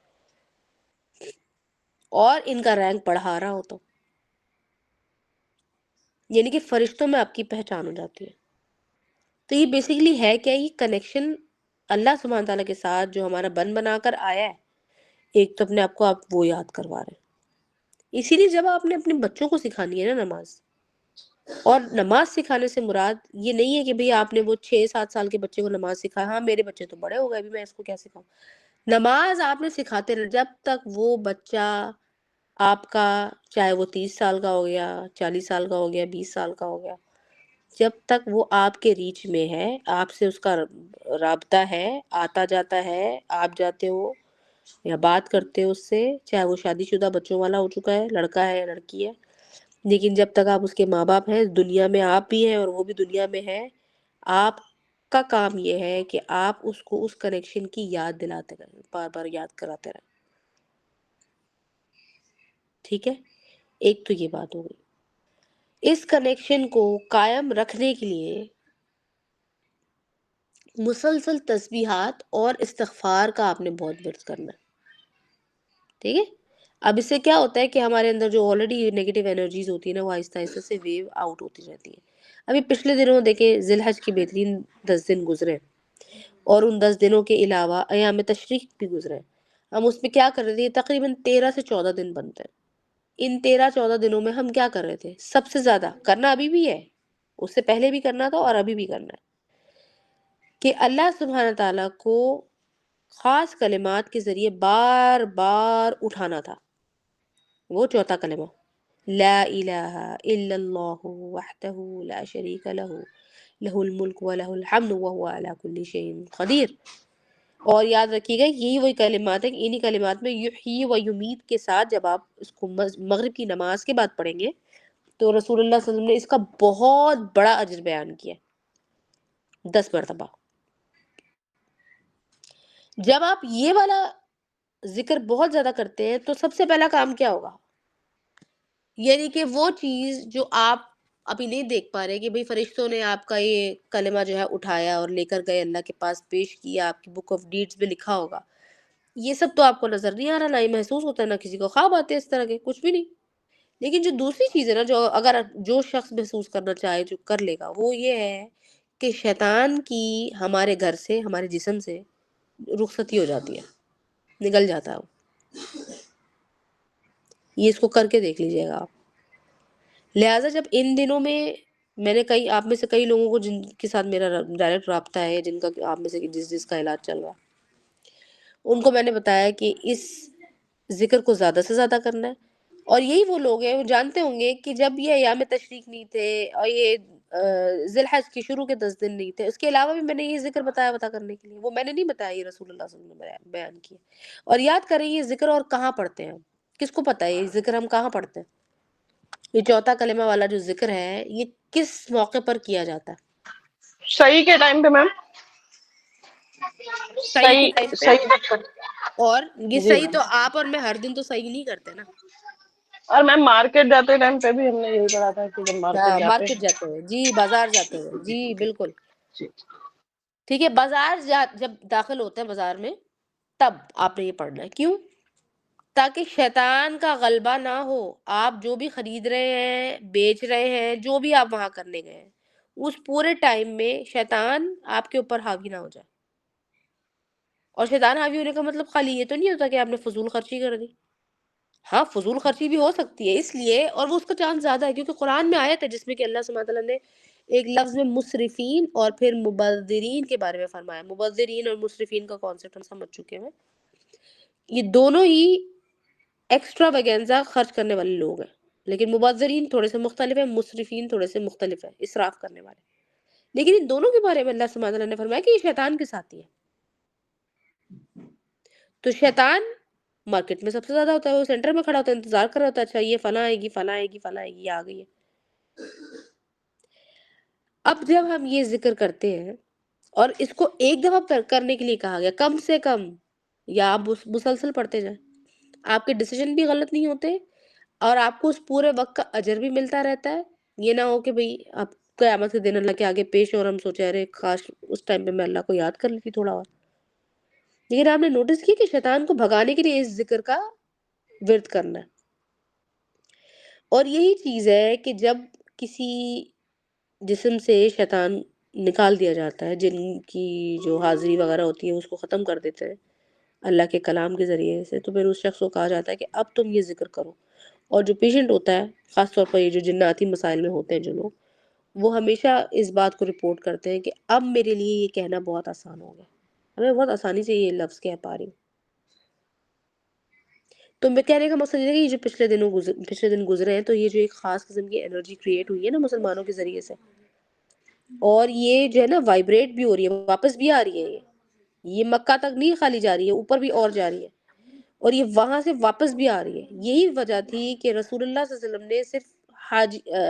[SPEAKER 1] اور ان کا رینک بڑھا رہا ہوتا ہوں. یعنی کہ فرشتوں میں آپ کی پہچان ہو جاتی ہے. تو یہ بیسیکلی ہے کیا؟ یہ کنیکشن اللہ سبحانہ تعالیٰ کے ساتھ جو ہمارا بنا کر آیا ہے، ایک تو اپنے آپ کو آپ وہ یاد کروا رہے ہیں. اسی لیے جب آپ نے اپنے بچوں کو سکھانی ہے نا نماز، اور نماز سکھانے سے مراد یہ نہیں ہے کہ بھئی آپ نے وہ 6-7 سال کے بچے کو نماز سکھایا. ہاں میرے بچے تو بڑے ہو گئے، ابھی میں اس کو کیا سکھاؤں. نماز آپ نے سکھاتے رہے جب تک وہ بچہ آپ کا، چاہے وہ 30 سال کا ہو گیا، 40 سال کا ہو گیا، 20 سال کا ہو گیا، جب تک وہ آپ کے ریچ میں ہے، آپ سے اس کا رابطہ ہے، آتا جاتا ہے، آپ جاتے ہو یا بات کرتے ہو اس سے، چاہے وہ شادی شدہ بچوں والا ہو چکا ہے، لڑکا ہے یا لڑکی ہے، لیکن جب تک آپ اس کے ماں باپ ہیں، دنیا میں آپ بھی ہیں اور وہ بھی دنیا میں ہے، آپ کا کام یہ ہے کہ آپ اس کو اس کنیکشن کی یاد دلاتے رہیں، بار بار یاد کراتے رہیں. ٹھیک ہے، ایک تو یہ بات ہو گئی. اس کنیکشن کو قائم رکھنے کے لیے مسلسل تسبیحات اور استغفار کا آپ نے بہت ورد کرنا ہے. ٹھیک ہے. اب اس سے کیا ہوتا ہے کہ ہمارے اندر جو آلریڈی نیگیٹو انرجیز ہوتی ہیں نا، وہ آہستہ آہستہ سے ویو آؤٹ ہوتی رہتی ہیں. ابھی پچھلے دنوں دیکھیں ذی الحج کی بہترین 10 دن گزرے، اور ان 10 دنوں کے علاوہ ایام تشریق بھی گزرے. ہم اس میں کیا کر رہے تھے؟ تقریباً 13 سے 14 دن بنتے ہیں. ان 13-14 دنوں میں ہم کیا کر رہے تھے؟ سب سے زیادہ کرنا ابھی بھی ہے، اس سے پہلے بھی کرنا تھا اور ابھی بھی کرنا ہے، کہ اللہ سبحانہ تعالیٰ کو خاص کلمات کے ذریعے بار بار اٹھانا تھا. وہ چوتھا کلمہ، لا الہ الا اللہ وحدہ لا شریک لہ لہ الملک و لہ الحمد وہو علی کل شیء قدیر. اور یاد رکھیے گا یہی وہی کلمات ہیں، انہی کلمات میں یحیی و یمیت کے ساتھ جب آپ اس کو مغرب کی نماز کے بعد پڑھیں گے تو رسول اللہ صلی اللہ علیہ وسلم نے اس کا بہت بڑا اجر بیان کیا 10 مرتبہ. جب آپ یہ والا ذکر بہت زیادہ کرتے ہیں تو سب سے پہلا کام کیا ہوگا؟ یعنی کہ وہ چیز جو آپ ابھی نہیں دیکھ پا رہے کہ بھئی فرشتوں نے آپ کا یہ کلمہ جو ہے اٹھایا اور لے کر گئے، اللہ کے پاس پیش کیا، آپ کی بک آف ڈیڈز میں لکھا ہوگا، یہ سب تو آپ کو نظر نہیں آ رہا، نہ ہی محسوس ہوتا ہے، نہ کسی کو خواب آتے اس طرح کے، کچھ بھی نہیں. لیکن جو دوسری چیز ہے نا، جو اگر جو شخص محسوس کرنا چاہے جو کر لے گا، وہ یہ ہے کہ شیطان کی ہمارے گھر سے، ہمارے جسم سے رخصتی ہو جاتی ہے، نکل جاتا ہے وہ. یہ اس کو کر کے دیکھ لیجئے گا آپ. لہٰذا جب ان دنوں میں نے آپ میں سے کئی لوگوں کو جن کے ساتھ میرا ڈائریکٹ رابطہ ہے، جن کا آپ میں سے جس کا علاج چل رہا، ان کو میں نے بتایا کہ اس ذکر کو زیادہ سے زیادہ کرنا ہے. اور یہی وہ لوگ ہیں، وہ جانتے ہوں گے کہ جب یہ ایام تشریق نہیں تھے اور یہ ذی الحج کی شروع کے 10 دن نہیں تھے، اس کے علاوہ بھی میں نے یہ ذکر بتایا کرنے کے لیے، وہ میں نے نہیں بتایا، یہ رسول اللہ صلی اللہ علیہ وسلم نے بیان کیا. اور یاد کریں یہ ذکر اور کہاں پڑھتے ہیں، کس کو پتہ ہے یہ ذکر ہم کہاں پڑھتے ہیں؟ یہ چوتھا کلمہ والا جو ذکر ہے یہ کس موقع پر کیا جاتا ہے؟
[SPEAKER 3] صحیح کے ٹائم پہ میم،
[SPEAKER 1] صحیح کے ٹائم پہ.
[SPEAKER 3] صحیح.
[SPEAKER 1] اور یہ
[SPEAKER 3] جی
[SPEAKER 1] صحیح تو آپ اور میں ہر دن تو صحیح نہیں کرتے نا.
[SPEAKER 3] اور میم مارکیٹ جاتے ٹائم پہ بھی ہم نے یہی پڑھا تھا کہ جب مارکیٹ
[SPEAKER 1] ہاں،
[SPEAKER 3] جاتے
[SPEAKER 1] مارکیٹ
[SPEAKER 3] ہیں.
[SPEAKER 1] جاتے ہوئے، جی بازار جاتے ہوئے، جی بالکل
[SPEAKER 3] جی.
[SPEAKER 1] ٹھیک ہے. بازار جب داخل ہوتے ہیں بازار میں تب آپ نے یہ پڑھنا ہے. کیوں؟ تاکہ شیطان کا غلبہ نہ ہو. آپ جو بھی خرید رہے ہیں، بیچ رہے ہیں، جو بھی آپ وہاں کرنے گئے ہیں، اس پورے ٹائم میں شیطان آپ کے اوپر حاوی نہ ہو جائے. اور شیطان حاوی ہونے کا مطلب خالی یہ تو نہیں ہوتا کہ آپ نے فضول خرچی کر دی. ہاں، فضول خرچی بھی ہو سکتی ہے، اس لیے، اور وہ اس کا چانس زیادہ ہے کیونکہ قرآن میں آیت ہے جس میں کہ اللہ سبحانہ تعالیٰ نے ایک لفظ میں مصرفین اور پھر مبذرین کے بارے میں فرمایا. مبذرین اور مصرفین کا کانسیپٹ ہم سمجھ چکے ہیں. یہ دونوں ہی ایکسٹرا ویگنزا خرچ کرنے والے لوگ ہیں، لیکن مبذرین تھوڑے سے مختلف ہیں، مصرفین تھوڑے سے مختلف ہیں، اسراف کرنے والے. لیکن ان دونوں کے بارے میں اللہ سبحانہ تعالیٰ نے فرمایا کہ یہ شیطان کے ساتھی ہے. تو شیطان مارکیٹ میں سب سے زیادہ ہوتا ہے، وہ سینٹر میں کھڑا ہوتا ہے، انتظار کر رہا ہوتا ہے، اچھا یہ فلاں آئے گی، فلاں آئے گی، فلاں آئے گی، یہ آ گئی ہے. اب جب ہم یہ ذکر کرتے ہیں اور اس کو ایک دفعہ کرنے کے لیے کہا گیا کم سے کم، یا آپ مسلسل پڑھتے جائیں، آپ کے ڈیسیجن بھی غلط نہیں ہوتے اور آپ کو اس پورے وقت کا اجر بھی ملتا رہتا ہے. یہ نہ ہو کہ بھئی آپ قیامت کے دن اللہ کے آگے پیش اور ہم سوچے ارے کاش اس ٹائم پہ میں اللہ کو یاد کر لیتی تھوڑا اور. لیکن آپ نے نوٹس کی کہ شیطان کو بھگانے کے لیے اس ذکر کا ورد کرنا ہے. اور یہی چیز ہے کہ جب کسی جسم سے شیطان نکال دیا جاتا ہے، جن کی جو حاضری وغیرہ ہوتی ہے اس کو ختم کر دیتے ہیں اللہ کے کلام کے ذریعے سے، تو پھر اس شخص کو کہا جاتا ہے کہ اب تم یہ ذکر کرو. اور جو پیشنٹ ہوتا ہے، خاص طور پر یہ جو جناتی مسائل میں ہوتے ہیں جو لوگ، وہ ہمیشہ اس بات کو رپورٹ کرتے ہیں کہ اب میرے لیے یہ کہنا بہت آسان ہو گیا، میں بہت آسانی سے یہ لفظ کہہ پا رہی ہوں. تو میں کہنے کا مقصد یہ ہے کہ یہ جو پچھلے دن گزرے ہیں، تو یہ جو ایک خاص قسم کی انرجی کریٹ ہوئی ہے نا مسلمانوں کے ذریعے سے، اور یہ جو ہے نا وائبریٹ بھی ہو رہی ہے، واپس بھی آ رہی ہے، یہ مکہ تک نہیں خالی جا رہی ہے، اوپر بھی اور جا رہی ہے، اور یہ وہاں سے واپس بھی آ رہی ہے. یہی وجہ تھی کہ رسول اللہ صلی اللہ علیہ وسلم نے صرف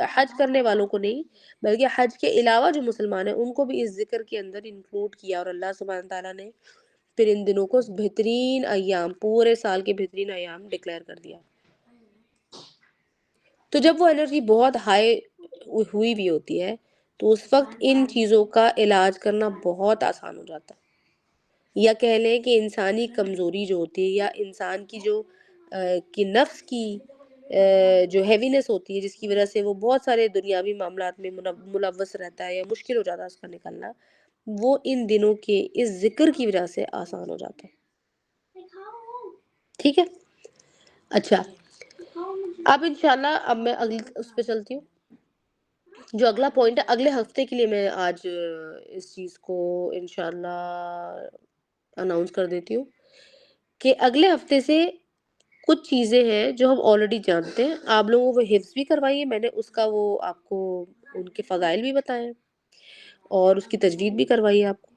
[SPEAKER 1] حج کرنے والوں کو نہیں بلکہ حج کے علاوہ جو مسلمان ہیں ان کو بھی اس ذکر کے اندر انکلوڈ کیا، اور اللہ سبحانہ تعالیٰ نے پھر ان دنوں کو بہترین ایام، پورے سال کے بہترین ایام ڈکلیئر کر دیا. تو جب وہ انرجی بہت ہائی ہوئی بھی ہوتی ہے تو اس وقت ان چیزوں کا علاج کرنا بہت آسان ہو جاتا ہے، یا کہہ لیں کہ انسانی کمزوری جو ہوتی ہے یا انسان کی جو کہ نفس کی جو ہیوینس ہوتی ہے جس کی وجہ سے وہ بہت سارے دنیاوی معاملات میں ملوث رہتا ہے یا مشکل ہو جاتا ہے اس کا نکلنا، وہ ان دنوں کے اس ذکر کی وجہ سے آسان ہو جاتا ہے. ٹھیک ہے. اچھا اب انشاءاللہ اب میں اگلی اس پہ چلتی ہوں. جو اگلا پوائنٹ ہے اگلے ہفتے کے لیے میں آج اس چیز کو انشاءاللہ اناؤنس کر دیتی ہوں کہ اگلے ہفتے سے کچھ چیزیں ہیں جو ہم آلریڈی جانتے ہیں، آپ لوگوں کو حفظ بھی کروائیے، میں نے اس کا وہ آپ کو ان کے فضائل بھی بتائے اور اس کی تجوید بھی کروائی ہے آپ کو،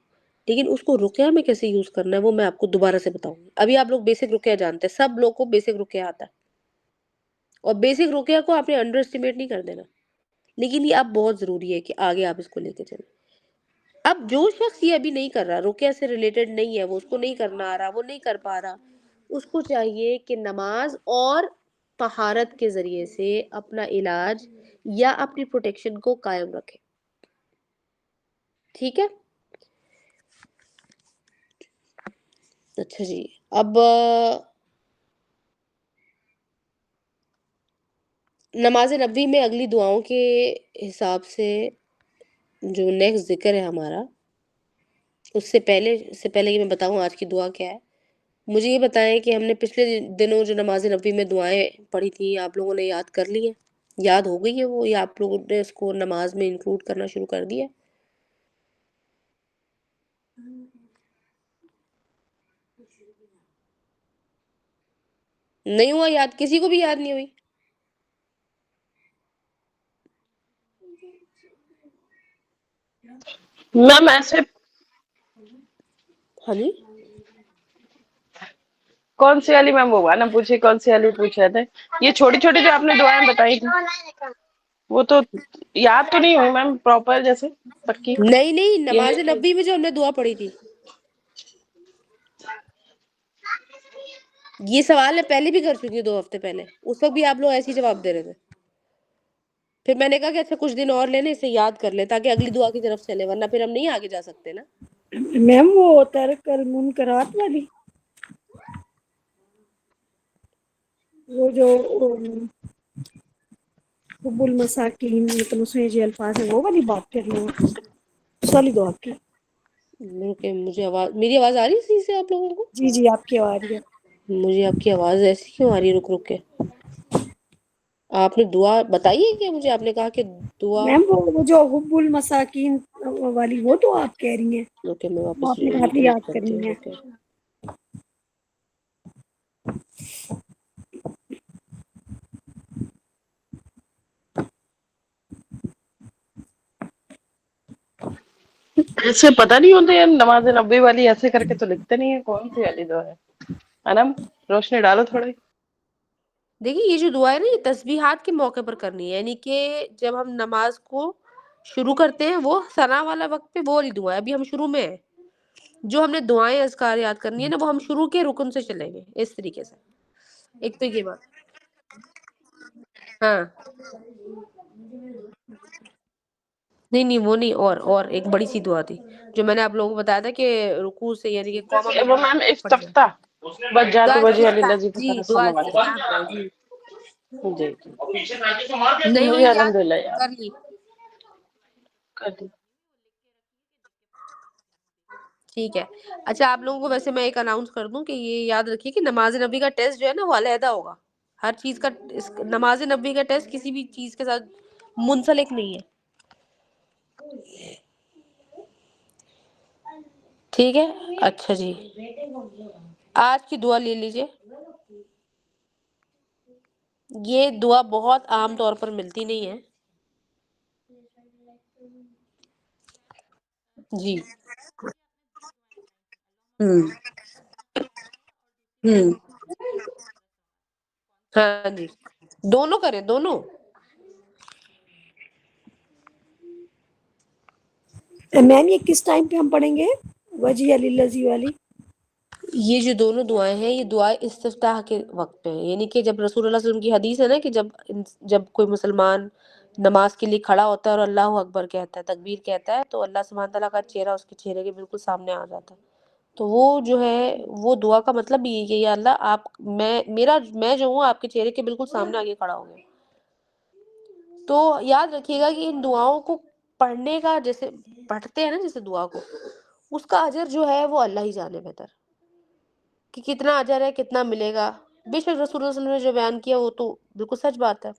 [SPEAKER 1] لیکن اس کو رقیہ میں کیسے یوز کرنا ہے وہ میں آپ کو دوبارہ سے بتاؤں گی. ابھی آپ لوگ بیسک رقیہ جانتے ہیں، سب لوگ کو بیسک رقیہ آتا ہے، اور بیسک رقیہ کو آپ نے انڈر اسٹیمیٹ نہیں کر دینا، لیکن یہ اب بہت ضروری ہے کہ آگے آپ اس کو لے کے چلیں. اب جو شخص یہ ابھی نہیں کر رہا، رقیہ سے ریلیٹڈ نہیں ہے، وہ اس کو نہیں کرنا آ رہا، وہ نہیں کر پا رہا، اس کو چاہیے کہ نماز اور طہارت کے ذریعے سے اپنا علاج یا اپنی پروٹیکشن کو قائم رکھے. ٹھیک ہے. اچھا جی، اب نماز نبوی میں اگلی دعاؤں کے حساب سے جو نیکسٹ ذکر ہے ہمارا، اس سے پہلے کہ میں بتاؤں آج کی دعا کیا ہے، مجھے یہ بتائیں کہ ہم نے پچھلے دنوں جو نماز نبوی میں دعائیں پڑھی تھیں آپ لوگوں نے یاد کر لی ہیں، یاد ہو گئی ہے وہ، یا آپ لوگوں نے اس کو نماز میں انکلوڈ کرنا شروع کر دیا؟ نہیں ہوا یاد؟ کسی کو بھی یاد نہیں ہوئی؟
[SPEAKER 3] میم ایسے
[SPEAKER 1] ہاں جی
[SPEAKER 3] کون سی والی میم وہ نا پوچھی، کون سی والی پوچھ رہے تھے؟ یہ چھوٹی چھوٹی جو آپ نے دعائیں بتائی تھی وہ تو یاد تو نہیں ہوئی میم پراپر جیسے پکی.
[SPEAKER 1] نہیں،
[SPEAKER 3] یہ
[SPEAKER 1] نماز نبوی میں جو ہم نے دعا پڑھی تھی، یہ سوال میں پہلے بھی کر چکی ہوں 2 ہفتے پہلے، اس وقت بھی آپ لوگ ایسے ہی جواب دے رہے تھے. پھر میں نے کہا کہ اچھا کچھ دن اور لینے، اسے یاد کر لیں تاکہ اگلی دعا کی طرف چلے، ورنہ پھر ہم نہیں آگے جا سکتے نا.
[SPEAKER 2] میم وہ ترک المنکرات والی، وہ جو حب المساکین، مطلب اس میں جو الفاظ ہیں وہ والی بات کر رہی ہوں، اس والی دعا کی.
[SPEAKER 1] مجھے میری آواز آ رہی ہے صحیح سے آپ لوگوں کو؟
[SPEAKER 2] جی جی آپ کی آواز ہے.
[SPEAKER 1] مجھے آپ کی آواز ایسی کیوں آ رہی ہے رک رک کے؟ آپ نے دعا بتائی ہے کہ مجھے آپ نے کہا کہ دعا،
[SPEAKER 2] میم وہ جو حب المساکین والی وہ تو آپ کہہ رہی ہیں،
[SPEAKER 1] اوکے میں
[SPEAKER 2] وہ
[SPEAKER 1] واپس
[SPEAKER 2] آپ نے کہا تھا
[SPEAKER 1] ریکلیکٹ
[SPEAKER 2] یاد
[SPEAKER 1] کرتی
[SPEAKER 2] کرنی
[SPEAKER 1] ہوں.
[SPEAKER 2] ہے.
[SPEAKER 1] اوکے
[SPEAKER 3] ایسے پتہ نہیں ہوتا یار، نماز نبوی والی ایسے کر کے تو لکھتے نہیں ہے، کون سی والی دعا ہے؟ انم روشنی ڈالو تھوڑی.
[SPEAKER 1] دیکھیے یہ جو دعا ہے نا یہ تسبیحات کے موقع پر کرنی ہے، یعنی کہ جب ہم نماز کو شروع کرتے ہیں وہ ثنا والا وقت پہ وہ والی دعا ہے. ابھی ہم شروع میں ہیں، جو ہم نے دعائیں اذکار یاد کرنی ہے نا وہ ہم شروع کے رکن سے چلیں گے اس طریقے سے. ایک تو یہ بات، ہاں نہیں وہ نہیں، اور ایک بڑی سی دعا تھی جو میں نے آپ لوگوں کو بتایا تھا کہ رکوع سے یعنی کہ قوما میں
[SPEAKER 3] وہ
[SPEAKER 1] کھڑے
[SPEAKER 3] میم
[SPEAKER 1] پڑھی جائے.
[SPEAKER 3] استفتاح
[SPEAKER 1] دعا
[SPEAKER 3] بجات وجہ
[SPEAKER 1] استفتاح،
[SPEAKER 3] للذی
[SPEAKER 1] جی
[SPEAKER 3] فطر
[SPEAKER 1] دعا
[SPEAKER 3] السماوات.
[SPEAKER 1] استفتاح میں جی.
[SPEAKER 3] جی
[SPEAKER 1] نہیں
[SPEAKER 3] مجھے
[SPEAKER 1] ہوئی یاد؟
[SPEAKER 3] الحمدللہ یاد
[SPEAKER 1] کر لی.
[SPEAKER 3] کر دی.
[SPEAKER 1] ٹھیک ہے. اچھا آپ لوگوں کو ویسے میں ایک اناؤنس کر دوں کہ یہ یاد رکھیے کہ نماز نبی کا ٹیسٹ جو ہے نا وہ علیحدہ ہوگا. ہر چیز کا نماز نبی کا ٹیسٹ کسی بھی چیز کے ساتھ منسلک نہیں ہے. ٹھیک ہے. اچھا جی آج کی دعا لے لیجئے. یہ دعا بہت عام طور پر ملتی نہیں ہے. جی ہوں ہوں ہاں جی، دونوں کریں، دونوں.
[SPEAKER 2] میم یہ کس ٹائم پہ ہم پڑھیں گے وجی علی لذی والی؟
[SPEAKER 1] یہ جو دونوں دعائیں ہیں یہ دعائیں استفتاح کے وقت پہ ہیں، یعنی کہ جب رسول اللہ صلی اللہ علیہ وسلم کی حدیث ہے نا کہ جب کوئی مسلمان نماز کے لیے کھڑا ہوتا ہے اور اللہ اکبر کہتا ہے، تکبیر کہتا ہے، تو اللہ سبحانہ تعالیٰ کا چہرہ اس کے چہرے کے بالکل سامنے آ جاتا ہے. تو وہ جو ہے وہ دعا کا مطلب یہ ہے کہ یا اللہ آپ میں جو ہوں آپ کے چہرے کے بالکل سامنے آگے کھڑا ہو گیا. تو یاد رکھیے گا کہ ان دعاؤں کو پڑھنے کا، جیسے پڑھتے ہیں نا جیسے دعا کو، اس کا اجر جو ہے وہ اللہ ہی جانے بہتر کہ کتنا اجر ہے، کتنا ملے گا. بے شک رسول اللہ صلی اللہ علیہ وسلم نے جو بیان کیا وہ تو بالکل سچ بات ہے،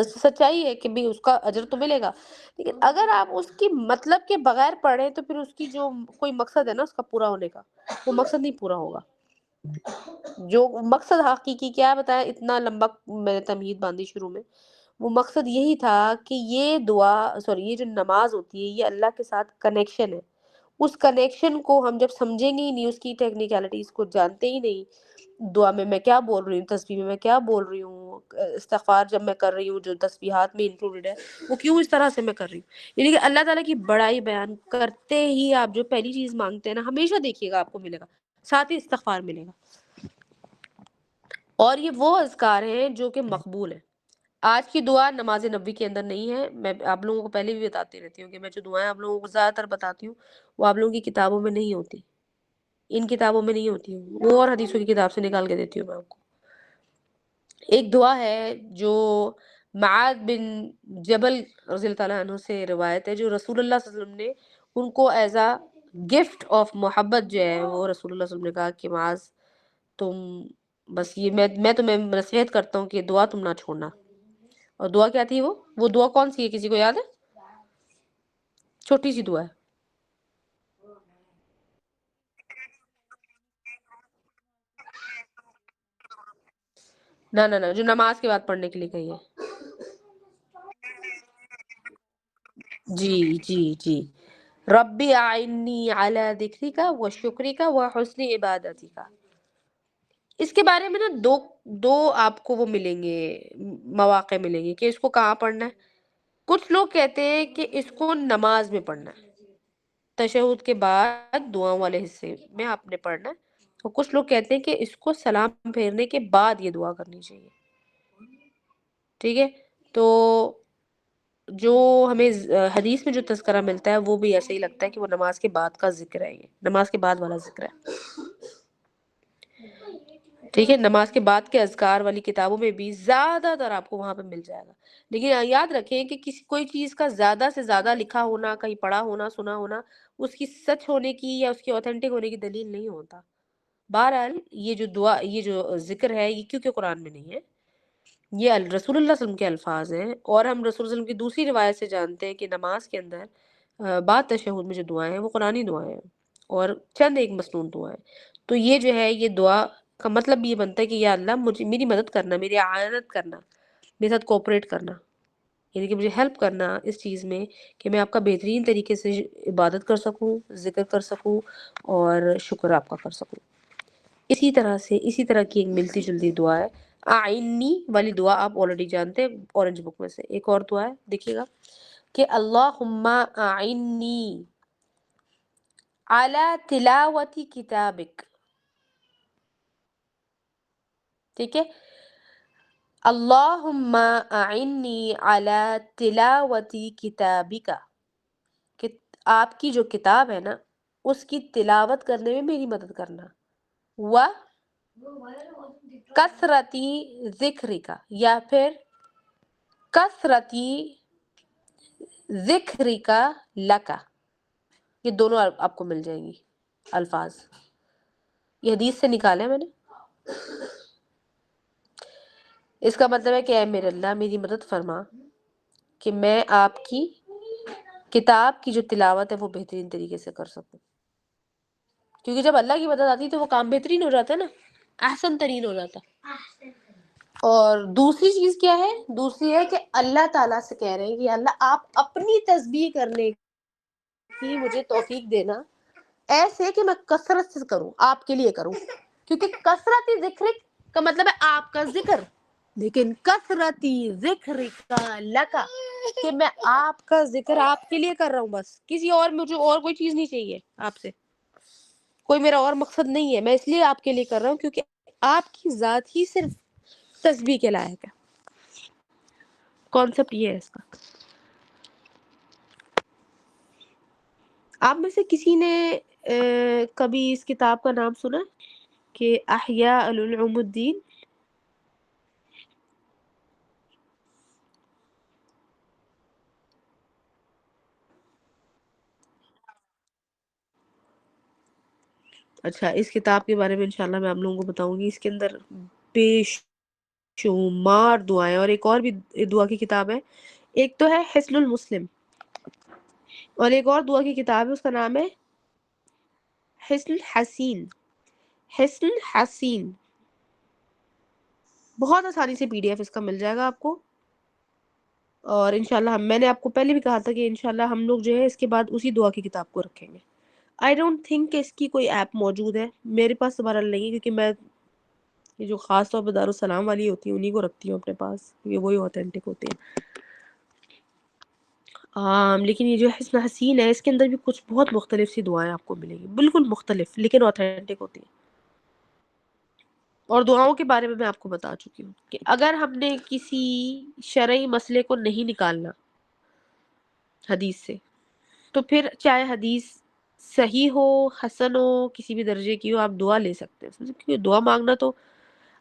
[SPEAKER 1] سچائی ہے کہ بھی اس کا اجر تو ملے گا. لیکن اگر آپ اس کی مطلب کے بغیر پڑھیں تو پھر اس کی جو کوئی مقصد ہے نا اس کا پورا ہونے کا، وہ مقصد نہیں پورا ہوگا. جو مقصد حقیقی کیا بتایا، اتنا لمبا میں نے تمہید باندھی شروع میں، وہ مقصد یہی تھا کہ یہ یہ جو نماز ہوتی ہے یہ اللہ کے ساتھ کنیکشن ہے. اس کنیکشن کو ہم جب سمجھیں گے ہی نہیں، اس کی ٹیکنیکلٹیز کو جانتے ہی نہیں، دعا میں کیا بول رہی ہوں، تسبیح میں کیا بول رہی ہوں، استغفار جب میں کر رہی ہوں جو تسبیحات میں انکلوڈڈ ہے وہ کیوں اس طرح سے میں کر رہی ہوں. یعنی کہ اللہ تعالیٰ کی بڑائی بیان کرتے ہی آپ جو پہلی چیز مانگتے ہیں نا، ہمیشہ دیکھیے گا آپ کو ملے گا، ساتھ ہی استغفار ملے گا. اور یہ وہ اذکار ہیں جو کہ مقبول ہیں. آج کی دعا نماز نبوی کے اندر نہیں ہے. میں آپ لوگوں کو پہلے بھی بتاتی رہتی ہوں کہ میں جو دعائیں آپ لوگوں کو زیادہ تر بتاتی ہوں وہ آپ لوگوں کی کتابوں میں نہیں ہوتی، ان کتابوں میں نہیں ہوتی، وہ اور حدیثوں کی کتاب سے نکال کے دیتی ہوں میں آپ کو. ایک دعا ہے جو معاذ بن جبل رضی اللہ تعالیٰ عنہ سے روایت ہے، جو رسول اللہ صلی اللہ علیہ وسلم نے ان کو ایز اے گفٹ آف محبت جو ہے وہ رسول اللہ صلی اللہ علیہ وسلم نے کہا کہ معاذ تم بس یہ میں تمہیں نصیحت کرتا ہوں کہ دعا تم نہ چھوڑنا. اور دعا کیا تھی وہ دعا کون سی ہے، کسی کو یاد ہے؟ چھوٹی سی دعا ہے. نہ جو نماز کے بعد پڑھنے کے لیے کہی ہے. جی ربی اعنی علی ذکرک و شکرک و حسن عبادتک. اس کے بارے میں نا دو آپ کو وہ ملیں گے، مواقع ملیں گے کہ اس کو کہاں پڑھنا ہے. کچھ لوگ کہتے ہیں کہ اس کو نماز میں پڑھنا ہے، تشہد کے بعد دعاؤں والے حصے میں آپ نے پڑھنا ہے. اور کچھ لوگ کہتے ہیں کہ اس کو سلام پھیرنے کے بعد یہ دعا کرنی چاہیے. ٹھیک ہے، تو جو ہمیں حدیث میں جو تذکرہ ملتا ہے وہ بھی ایسے ہی لگتا ہے کہ وہ نماز کے بعد کا ذکر ہے، یہ نماز کے بعد والا ذکر ہے. ٹھیک ہے، نماز کے بعد کے اذکار والی کتابوں میں بھی زیادہ تر آپ کو وہاں پہ مل جائے گا. لیکن یاد رکھیں کہ کوئی چیز کا زیادہ سے زیادہ لکھا ہونا، کہیں پڑھا ہونا، سنا ہونا، اس کی سچ ہونے کی یا اس کی اوتھینٹک ہونے کی دلیل نہیں ہوتا. بہرحال یہ جو دعا، یہ جو ذکر ہے یہ کیونکہ قرآن میں نہیں ہے، یہ رسول اللہ صلی اللہ علیہ وسلم کے الفاظ ہیں. اور ہم رسول اللہ صلی اللہ علیہ وسلم کی دوسری روایت سے جانتے ہیں کہ نماز کے اندر بعد تشہد میں جو دعائیں ہیں وہ قرآنی دعائیں ہیں اور چند ایک مسنون دعائیں. تو یہ جو ہے یہ دعا کا مطلب یہ بنتا ہے کہ یا اللہ مجھے میری مدد کرنا، میری اعانت کرنا، میرے ساتھ کوپریٹ کرنا، یعنی کہ مجھے ہیلپ کرنا اس چیز میں کہ میں آپ کا بہترین طریقے سے عبادت کر سکوں، ذکر کر سکوں اور شکر آپ کا کر سکوں. اسی طرح کی ایک ملتی جلتی دعا ہے اعنی والی دعا، آپ آلریڈی جانتے ہیں اورنج بک میں سے. ایک اور دعا ہے دیکھیے گا کہ اللہم اعنی علی تلاوت کتابک. ٹھیک ہے، اللہم اعنی علی تلاوت کتابک، کہ آپ کی جو کتاب ہے نا اس کی تلاوت کرنے میں میری مدد کرنا. و کثرتی ذکرک، یا پھر کثرتی ذکرک لک. یہ دونوں آپ کو مل جائیں گی الفاظ، یہ حدیث سے نکالے میں نے. اس کا مطلب ہے کہ اے میرے اللہ میری مدد فرما کہ میں آپ کی کتاب کی جو تلاوت ہے وہ بہترین طریقے سے کر سکوں. کیونکہ جب اللہ کی مدد آتی ہے تو وہ کام بہترین ہو جاتا ہے نا، احسن ترین ہو جاتا. اور دوسری چیز کیا ہے؟ دوسری ہے کہ اللہ تعالیٰ سے کہہ رہے ہیں کہ اللہ آپ اپنی تسبیح کرنے کی مجھے توفیق دینا ایسے کہ میں کثرت سے کروں، آپ کے لیے کروں، کیونکہ کثرتی ذکر کا مطلب ہے آپ کا ذکر، لیکن کثرتی ذکر کا لکا کہ میں آپ کا ذکر آپ کے لیے کر رہا ہوں، بس کسی اور مجھے اور کوئی چیز نہیں چاہیے آپ سے، کوئی میرا اور مقصد نہیں ہے، میں اس لیے آپ کے لیے کر رہا ہوں کیونکہ آپ کی ذات ہی صرف تسبیح کے لائق ہے. کانسیپٹ یہ ہے اس کا. آپ میں سے کسی نے کبھی اس کتاب کا نام سنا کہ احیاء العلوم الدین؟ اچھا، اس کتاب کے بارے میں انشاءاللہ میں آپ لوگوں کو بتاؤں گی. اس کے اندر بے شمار دعائیں، اور ایک اور بھی دعا کی کتاب ہے، ایک تو ہے حسن المسلم، اور ایک اور دعا کی کتاب ہے اس کا نام ہے حسن حسین. حسن حسین بہت آسانی سے پی ڈی ایف اس کا مل جائے گا آپ کو، اور انشاءاللہ میں نے آپ کو پہلے بھی کہا تھا کہ انشاءاللہ ہم لوگ جو ہے اس کے بعد اسی دعا کی کتاب کو رکھیں گے. آئی ڈونٹ تھنک کہ اس کی کوئی ایپ موجود ہے، میرے پاس تو بہرحال نہیں ہے، کیونکہ میں یہ جو خاص طور پہ دارالسلام والی ہوتی ہیں انہی کو رکھتی ہوں اپنے پاس، یہ وہی اوتھینٹک ہوتے ہیں. لیکن یہ جو حسن حسین ہے اس کے اندر بھی کچھ بہت مختلف سی دعائیں آپ کو ملیں گی، بالکل مختلف لیکن اوتھینٹک ہوتی ہیں. اور دعاؤں کے بارے میں آپ کو بتا چکی ہوں کہ اگر ہم نے کسی شرعی مسئلے کو نہیں نکالنا حدیث سے، تو پھر چاہے حدیث صحیح ہو، حسن ہو، کسی بھی درجے کی ہو، آپ دعا لے سکتے ہیں. کیونکہ دعا مانگنا تو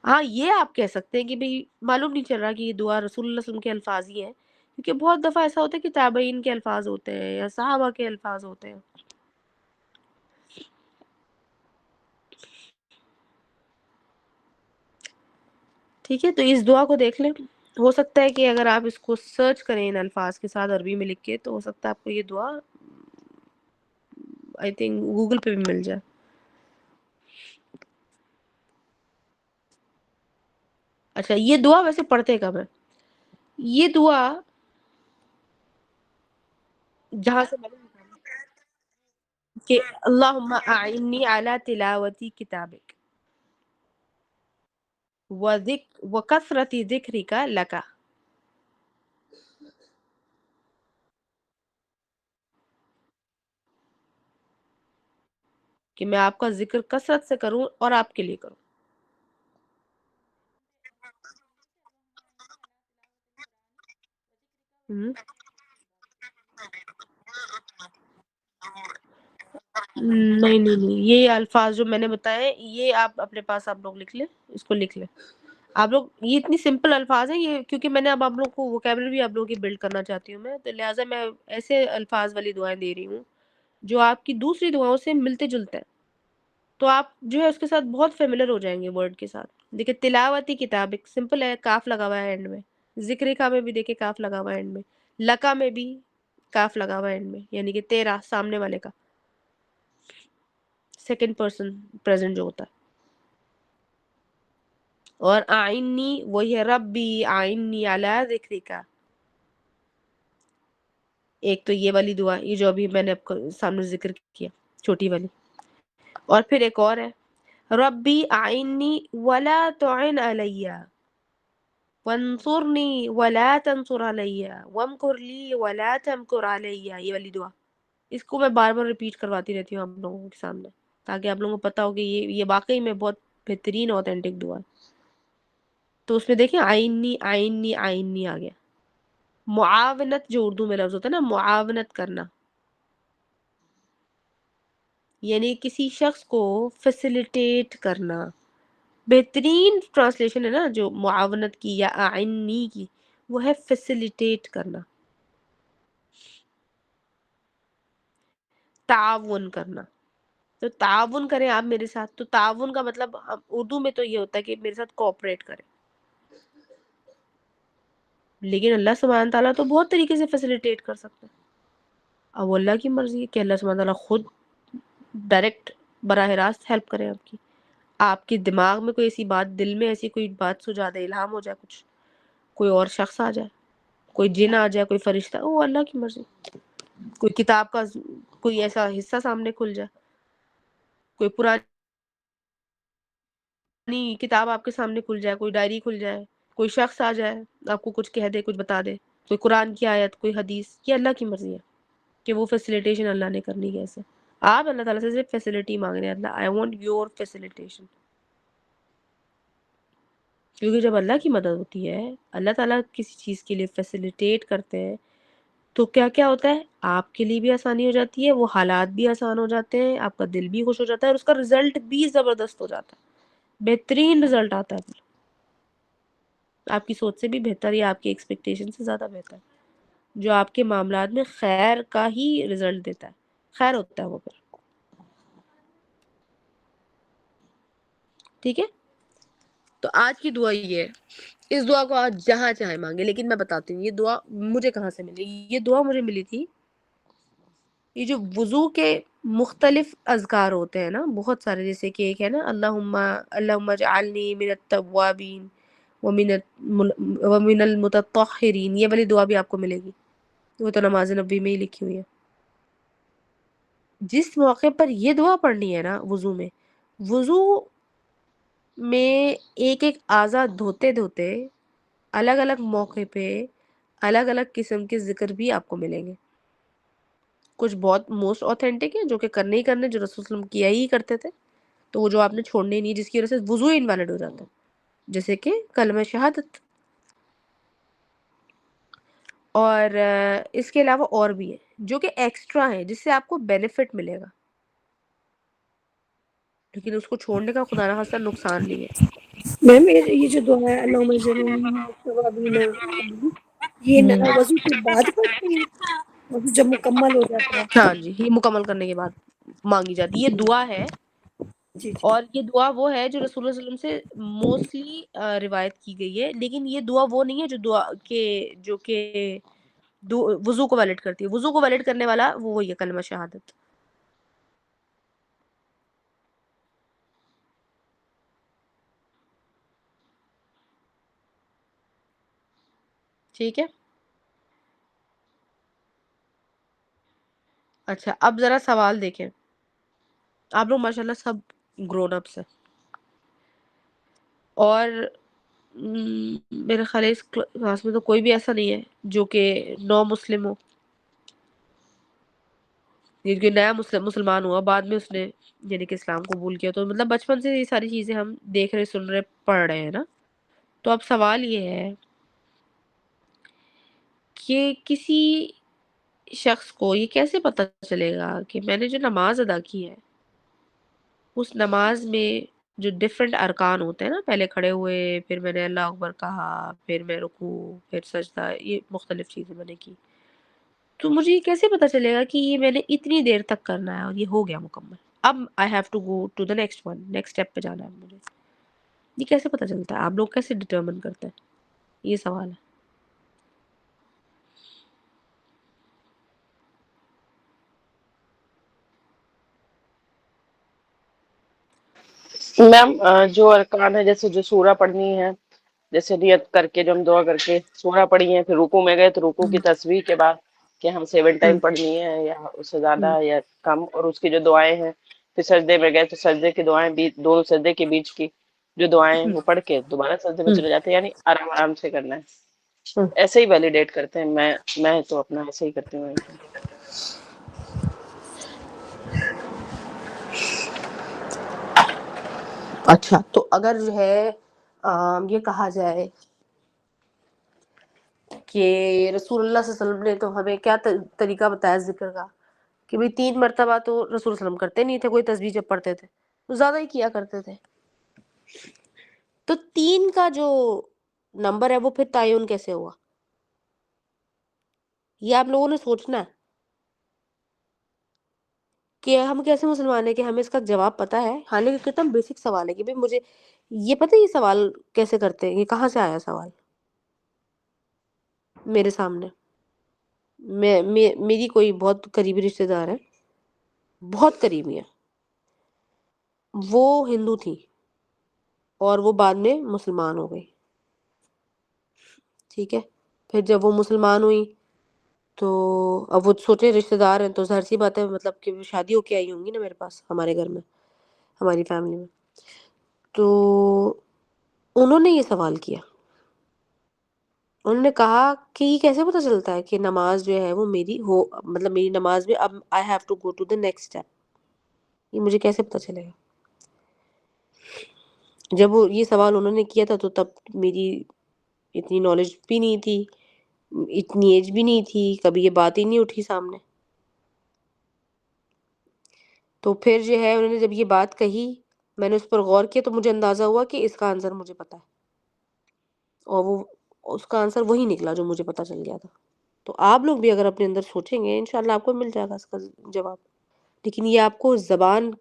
[SPEAKER 1] ہاں یہ آپ کہہ سکتے ہیں کہ بھئی معلوم نہیں چل رہا کہ یہ دعا رسول اللہ صلی اللہ علیہ وسلم کے الفاظ ہی ہیں، کیونکہ بہت دفعہ ایسا ہوتا ہے کہ تابعین کے الفاظ ہوتے ہیں یا صحابہ کے الفاظ ہوتے ہیں. ٹھیک ہے، تو اس دعا کو دیکھ لیں. ہو سکتا ہے کہ اگر آپ اس کو سرچ کریں ان الفاظ کے ساتھ عربی میں لکھ کے، تو ہو سکتا ہے آپ کو یہ دعا آئی تھنک گوگل پہ بھی مل جائے. اچھا، یہ دعا ویسے پڑھتے کب ہے؟ یہ دعا جہاں سے میں نے کہ اللہم اعنی علی تلاوت کتابک وکثرت ذکرک لک، کہ میں آپ کا ذکر کثرت سے کروں اور آپ کے لیے کروں. نہیں نہیں نہیں، یہ الفاظ جو میں نے بتائے یہ آپ اپنے پاس آپ لوگ لکھ لیں، اس کو لکھ لیں آپ لوگ. یہ اتنی سمپل الفاظ ہیں یہ، کیونکہ میں نے اب آپ لوگ کو ووکیبلری آپ لوگوں کی بلڈ کرنا چاہتی ہوں میں، تو لہٰذا میں ایسے الفاظ والی دعائیں دے رہی ہوں جو آپ کی دوسری دعاؤں سے ملتے جلتے ہیں، تو آپ جو ہے اس کے ساتھ بہت فیملر ہو جائیں گے ورڈ کے ساتھ. دیکھیں تلاوتی کتاب ایک سمپل ہے، کاف لگا ہوا ہے اینڈ میں. ذکر کا میں بھی دیکھیں کاف لگا ہوا ہے اینڈ میں. لکا میں بھی کاف لگا ہوا ہے اینڈ میں، یعنی کہ تیرا سامنے والے کا سیکنڈ پرسن پریزنٹ جو ہوتا ہے. اور آئینی وہی ہے ربی آئینی علی ذکرک، ایک تو یہ والی دعا، یہ جو ابھی میں نے آپ کو سامنے ذکر کیا چھوٹی والی. اور پھر ایک اور ہے ربی اعنی ولا تعن علی وانصرنی ولا تنصر علی وامکر لی ولا تمکر علی، یہ والی دعا. اس کو میں بار بار ریپیٹ کرواتی رہتی ہوں آپ لوگوں کے سامنے تاکہ آپ لوگوں کو پتا ہو کہ یہ واقعی میں بہت بہترین اوتھینٹک دعا ہے. تو اس میں دیکھیں آئینی آئینی آئینی آ گیا. معاونت جو اردو میں لفظ ہوتا ہے نا، معاونت کرنا، یعنی کسی شخص کو فیسیلیٹیٹ کرنا. بہترین ٹرانسلیشن ہے نا جو معاونت کی یا اعنی کی، وہ ہے فیسیلیٹیٹ کرنا، تعاون کرنا. تو تعاون کریں آپ میرے ساتھ، تو تعاون کا مطلب اردو میں تو یہ ہوتا ہے کہ میرے ساتھ کوآپریٹ کریں، لیکن اللہ سبحانہ تعالیٰ تو بہت طریقے سے فیسیلیٹیٹ کر سکتے ہیں. اب وہ اللہ کی مرضی ہے کہ اللہ سبحانہ تعالیٰ خود ڈائریکٹ براہ راست ہیلپ کرے آپ کی. آپ کے دماغ میں کوئی ایسی بات، دل میں ایسی کوئی بات سجا دے، الہام ہو جائے، کچھ کوئی اور شخص آ جائے، کوئی جن آ جائے، کوئی فرشتہ، وہ اللہ کی مرضی. کوئی کتاب کا کوئی ایسا حصہ سامنے کھل جائے، کوئی پرانی کتاب آپ کے سامنے کھل جائے، کوئی ڈائری کھل جائے، کوئی شخص آ جائے آپ کو کچھ کہہ دے، کچھ بتا دے، کوئی قرآن کی آیت، کوئی حدیث، یہ اللہ کی مرضی ہے کہ وہ فیسیلیٹیشن اللہ نے کرنی کیسے. آپ اللہ تعالیٰ سے صرف فیسلٹی مانگ رہے ہیں، اللہ آئی وانٹ یور فیسیلیٹیشن. کیونکہ جب اللہ کی مدد ہوتی ہے، اللہ تعالیٰ کسی چیز کے لیے فیسیلیٹیٹ کرتے ہیں تو کیا کیا ہوتا ہے، آپ کے لیے بھی آسانی ہو جاتی ہے، وہ حالات بھی آسان ہو جاتے ہیں، آپ کا دل بھی خوش ہو جاتا ہے، اور اس کا رزلٹ بھی زبردست ہو جاتا ہے، بہترین رزلٹ آتا ہے، آپ کی سوچ سے بھی بہتر یا آپ کی ایکسپیکٹیشن سے زیادہ بہتر، جو آپ کے معاملات میں خیر کا ہی رزلٹ دیتا ہے، خیر ہوتا ہے وہ پھر. ٹھیک ہے، تو آج کی دعا یہ ہے. اس دعا کو آج جہاں چاہے مانگے، لیکن میں بتاتی ہوں یہ دعا مجھے کہاں سے ملی. یہ دعا مجھے ملی تھی، یہ جو وضو کے مختلف اذکار ہوتے ہیں نا بہت سارے، جیسے کہ ایک ہے نا اللہم اجعلنی من التوابین ومن المتطہرین، یہ والی دعا بھی آپ کو ملے گی، وہ تو نماز نبی میں ہی لکھی ہوئی ہے. جس موقع پر یہ دعا پڑھنی ہے نا وضو میں ایک ایک اعضا دھوتے دھوتے الگ الگ موقع پہ الگ الگ قسم کے ذکر بھی آپ کو ملیں گے. کچھ بہت موسٹ اوتھینٹک ہے جو کہ کرنے ہی کرنے، جو رسول صلی اللہ علیہ وسلم کیا ہی کرتے تھے، تو وہ جو آپ نے چھوڑنے ہی نہیں، جس کی وجہ سے وضو انویلڈ ہو جاتا ہے، جیسے کہ کلمہ شہادت. اور اس کے علاوہ اور بھی ہے جو کہ ایکسٹرا ہے، جس سے آپ کو بینیفٹ ملے گا، لیکن اس کو چھوڑنے کا خدا نہ خواستہ نقصان نہیں ہے.
[SPEAKER 2] میم یہ جو دعا ہے اللہم اجعلنی من التوابین، یہ وضو کے بعد پڑھتے ہیں، وضو جب مکمل ہو جاتا ہے؟
[SPEAKER 1] ہاں جی، یہ مکمل کرنے کے بعد مانگی جاتی ہے، یہ دعا ہے.
[SPEAKER 2] جی جی.
[SPEAKER 1] اور یہ دعا وہ ہے جو رسول اللہ صلی اللہ علیہ وسلم سے موسٹلی روایت کی گئی ہے، لیکن یہ دعا وہ نہیں ہے جو کہ وضو کو ویلڈ کرتی ہے. وضو کو ویلڈ کرنے والا وہ وہی ہے کلمہ شہادت. ٹھیک ہے، اچھا اب ذرا سوال دیکھیں. آپ لوگ ماشاءاللہ سب گرون اپس ہیں، اور میرے خیال ہے اس کلاس میں تو کوئی بھی ایسا نہیں ہے جو کہ نو مسلم ہو، کیونکہ نیا مسلمان ہوا، بعد میں اس نے یعنی کہ اسلام قبول کیا، تو مطلب بچپن سے یہ ساری چیزیں ہم دیکھ رہے، سن رہے، پڑھ رہے ہیں نا. تو اب سوال یہ ہے کہ کسی شخص کو یہ کیسے پتہ چلے گا کہ میں نے جو نماز ادا کی ہے اس نماز میں جو ڈیفرنٹ ارکان ہوتے ہیں نا، پہلے کھڑے ہوئے، پھر میں نے اللہ اکبر کہا، پھر میں رکوع، پھر سجدہ، یہ مختلف چیزیں میں نے کی، تو مجھے یہ کیسے پتا چلے گا کہ یہ میں نے اتنی دیر تک کرنا ہے اور یہ ہو گیا مکمل، اب I have to go to the next one, next step پہ جانا ہے مجھے. یہ کیسے پتا چلتا ہے؟ آپ لوگ کیسے ڈٹرمن کرتے ہیں؟ یہ سوال ہے.
[SPEAKER 3] میم جو ارکان ہے، جیسے جو سورہ پڑھنی ہے، جیسے نیت کر کے جو ہم دعا کر کے سورہ پڑھی ہے، پھر رکوع میں گئے تو رکوع کی تسبیح کے بعد کہ ہم 7 ٹائم پڑھنی ہے یا اس سے زیادہ یا کم، اور اس کی جو دعائیں ہیں، پھر سجدے میں گئے تو سجدے کی دعائیں، دونوں سجدے کے بیچ کی جو دعائیں ہیں وہ پڑھ کے دوبارہ سجدے میں چلے جاتے ہیں، یعنی آرام آرام سے کرنا ہے. ایسے ہی ویلیڈیٹ کرتے ہیں. میں تو اپنا ایسے ہی کرتی ہوں.
[SPEAKER 1] اچھا، تو اگر جو ہے یہ کہا جائے کہ رسول اللہ صلی اللہ علیہ وسلم نے تو ہمیں کیا طریقہ بتایا ذکر کا، کہ بھئی 3 مرتبہ تو رسول صلی اللہ علیہ وسلم کرتے نہیں تھے، کوئی تسبیح جب پڑھتے تھے تو زیادہ ہی کیا کرتے تھے، تو 3 کا جو نمبر ہے وہ پھر تعین کیسے ہوا؟ یہ آپ لوگوں نے سوچنا ہے کہ ہم کیسے مسلمان ہیں کہ ہمیں اس کا جواب پتا ہے، حالانکہ کتنا بیسک سوال ہے کہ بھئی مجھے یہ پتہ ہے یہ سوال کیسے کرتے ہیں، یہ کہاں سے آیا سوال میرے سامنے. میری کوئی بہت قریبی رشتہ دار ہے، بہت قریبی ہے، وہ ہندو تھی اور وہ بعد میں مسلمان ہو گئی. ٹھیک ہے، پھر جب وہ مسلمان ہوئی تو اب وہ سوچے رشتے دار ہیں تو ظاہر سی بات ہے مطلب کہ وہ شادی ہو کے آئی ہوں گی نا میرے پاس، ہمارے گھر میں، ہماری فیملی میں. تو انہوں نے یہ سوال کیا، انہوں نے کہا کہ یہ کیسے پتہ چلتا ہے کہ نماز جو ہے وہ میری ہو، مطلب میری نماز میں اب I have to go to the next step, یہ مجھے کیسے پتہ چلے گا؟ جب وہ یہ سوال انہوں نے کیا تھا تو تب میری اتنی نالج بھی نہیں تھی، اتنی ایج بھی نہیں تھی، کبھی یہ بات ہی نہیں اٹھی سامنے. تو پھر جو ہے انہوں نے جب یہ بات کہی، میں نے اس پر غور کیا تو مجھے اندازہ ہوا کہ اس کا آنسر مجھے پتا ہے، اور وہ اس کا آنسر وہی نکلا جو مجھے پتا چل گیا تھا. تو آپ لوگ بھی اگر اپنے اندر سوچیں گے انشاءاللہ آپ کو مل جائے گا اس کا جواب، لیکن یہ آپ کو زبان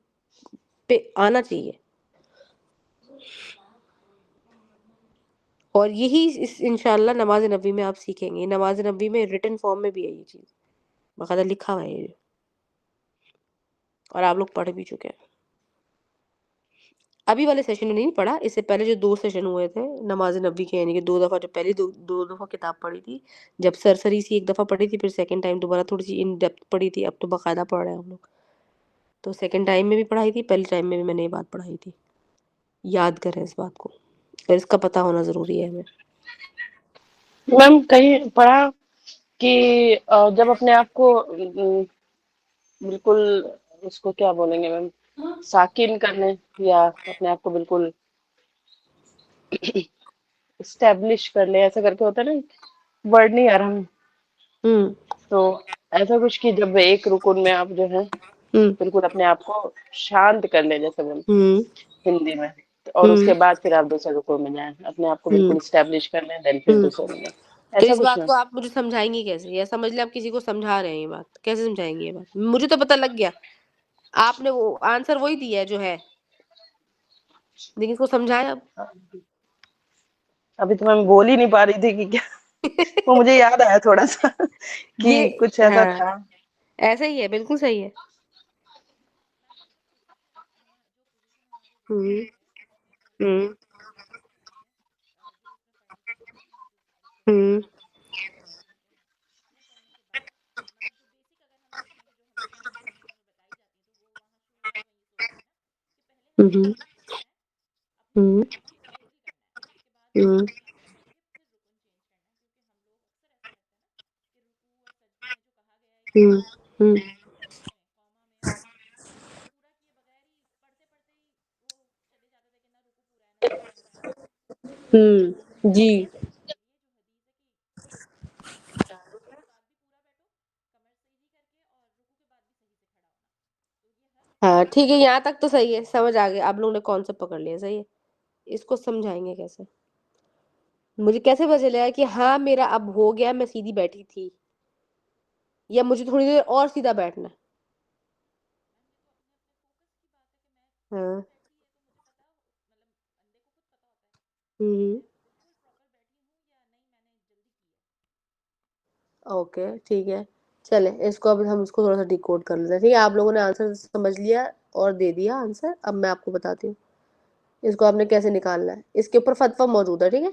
[SPEAKER 1] پہ آنا چاہیے. اور یہی انشاءاللہ نماز نبوی میں آپ سیکھیں گے. نماز نبوی میں ریٹن فارم میں بھی ہے یہ چیز، باقاعدہ لکھا ہوا ہے یہ، اور آپ لوگ پڑھ بھی چکے ہیں. ابھی والے سیشن میں نہیں پڑھا، اس سے پہلے جو 2 سیشن ہوئے تھے نماز نبوی کے، یعنی کہ 2 دفعہ، جو پہلی دو دفعہ کتاب پڑھی تھی، جب سرسری سی ایک دفعہ پڑھی تھی، پھر سیکنڈ ٹائم دوبارہ تھوڑی سی ان ڈیپتھ پڑھی تھی، اب تو باقاعدہ پڑھ رہے ہیں ہم لوگ. تو سیکنڈ ٹائم میں بھی پڑھائی تھی، پہلے ٹائم میں بھی میں نے یہ بات پڑھائی تھی. یاد کریں اس بات کو، اور اس کا پتہ ہونا ضروری ہے ہمیں.
[SPEAKER 3] میم کہیں پڑھا کہ جب اپنے آپ کو بالکل اس کو کیا بولیں گے میم، ساکن کرنے، یا اپنے آپ کو بالکل اسٹیبلش کر لے، ایسا کر کے ہوتا ہے نا، ورڈ نہیں آ رہا.
[SPEAKER 1] ہوں
[SPEAKER 3] تو ایسا کچھ کہ جب ایک رکن میں آپ جو ہے
[SPEAKER 1] ہوں
[SPEAKER 3] بالکل اپنے آپ کو شانت کر لیں، جیسے بولتے
[SPEAKER 1] ہوں
[SPEAKER 3] ہندی میں، اور اس
[SPEAKER 1] ہوں
[SPEAKER 3] کے بعد پھر آپ دوسرے رکوع میں جائیں، اپنے آپ کو
[SPEAKER 1] ہوں
[SPEAKER 3] بالکل اسٹیبلش کر لیں، دین پھر
[SPEAKER 1] ہوں
[SPEAKER 3] دوسرے میں جائیں.
[SPEAKER 1] تو
[SPEAKER 3] ایسا
[SPEAKER 1] اس
[SPEAKER 3] کچھ
[SPEAKER 1] بات
[SPEAKER 3] نا.
[SPEAKER 1] کو آپ مجھے سمجھائیں گی کیسے؟ یا سمجھ لیں آپ کسی کو سمجھا رہے ہیں، یہ بات کیسے سمجھائیں گے؟ یہ بات مجھے تو پتہ لگ گیا، آپ نے وہ آنسر وہی دیا ہے جو ہے، لیکن اس کو سمجھائیں اب.
[SPEAKER 3] ابھی تو میں بول ہی نہیں پا رہی تھی کہ کیا، وہ مجھے یاد آیا تھوڑا سا کہ
[SPEAKER 1] یہ
[SPEAKER 3] کچھ ایسا
[SPEAKER 1] ہاں
[SPEAKER 3] تھا.
[SPEAKER 1] ایسا ہی ہے، بالکل صحیح ہے. ہوں ہوں ہوں ہوں ہوں ہوں ہوں ہوں جی ہاں ٹھیک ہے، یہاں تک تو صحیح ہے، سمجھ آ گیا، آپ لوگوں نے کانسیپٹ پکڑ لیا، صحیح ہے. اس کو سمجھائیں گے کیسے؟ مجھے کیسے پتا چلے گا کہ ہاں میرا اب ہو گیا، میں سیدھی بیٹھی تھی، یا مجھے تھوڑی دیر اور سیدھا بیٹھنا ہے؟ ہاں ہوں اوکے ٹھیک ہے، چلیں اس کو اب ہم اس کو تھوڑا سا ڈیکوڈ کر لیتے ہیں. ٹھیک ہے، آپ لوگوں نے آنسر سمجھ لیا اور دے دیا آنسر. اب میں آپ کو بتاتی ہوں اس کو آپ نے کیسے نکالنا ہے. اس کے اوپر فتویٰ موجود ہے، ٹھیک ہے،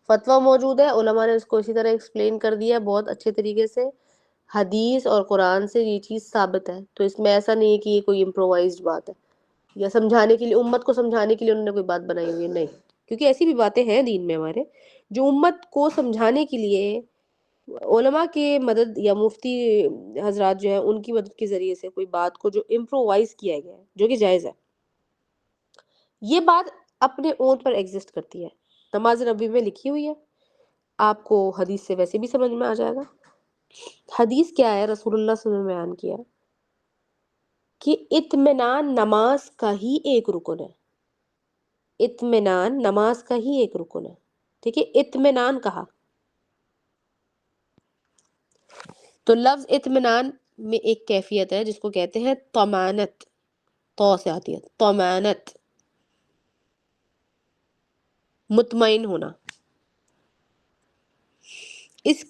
[SPEAKER 1] فتویٰ موجود ہے، علماء نے اس کو اسی طرح ایکسپلین کر دیا بہت اچھے طریقے سے. حدیث اور قرآن سے یہ چیز ثابت ہے، تو اس میں ایسا نہیں ہے کہ یہ کوئی امپرووائزڈ بات ہے، یا سمجھانے کے لیے، امت کو سمجھانے کے لیے انہوں نے کوئی بات بنائی ہوئی ہے، نہیں. کیونکہ ایسی بھی باتیں ہیں دین میں ہمارے جو امت کو سمجھانے کے لیے علماء کے مدد یا مفتی حضرات جو ہیں ان کی مدد کے ذریعے سے کوئی بات کو جو امپرووائز کیا گیا ہے، جو کہ جائز ہے. یہ بات اپنے اون پر ایگزسٹ کرتی ہے، نماز نبوی میں لکھی ہوئی ہے، آپ کو حدیث سے ویسے بھی سمجھ میں آ جائے گا. حدیث کیا ہے؟ رسول اللہ صلی اللہ علیہ وسلم نے بیان کیا کہ اطمینان نماز کا ہی ایک رکن ہے. اطمینان نماز کا ہی ایک رکن ہے، ٹھیک ہے، اطمینان کہا. تو لفظ اطمینان میں ایک کیفیت ہے جس کو کہتے ہیں طمانت، تو سے آتی ہے طمانت، مطمئن ہونا. اس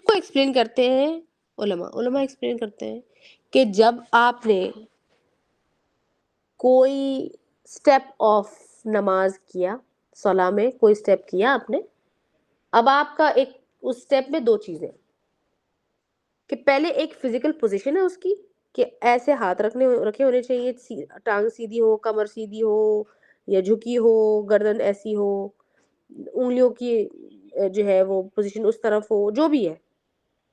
[SPEAKER 1] کو ایکسپلین کرتے ہیں علماء ایکسپلین کرتے ہیں کہ جب آپ نے کوئی سٹیپ آف نماز کیا، صلاح میں کوئی سٹیپ کیا آپ نے، اب آپ کا ایک اس سٹیپ میں 2 چیزیں، کہ پہلے ایک فزیکل پوزیشن ہے اس کی کہ ایسے ہاتھ رکھے ہونے چاہیے، ٹانگ سیدھی ہو، کمر سیدھی ہو یا جھکی ہو، گردن ایسی ہو، انگلیوں کی جو ہے وہ پوزیشن اس طرف ہو، جو بھی ہے،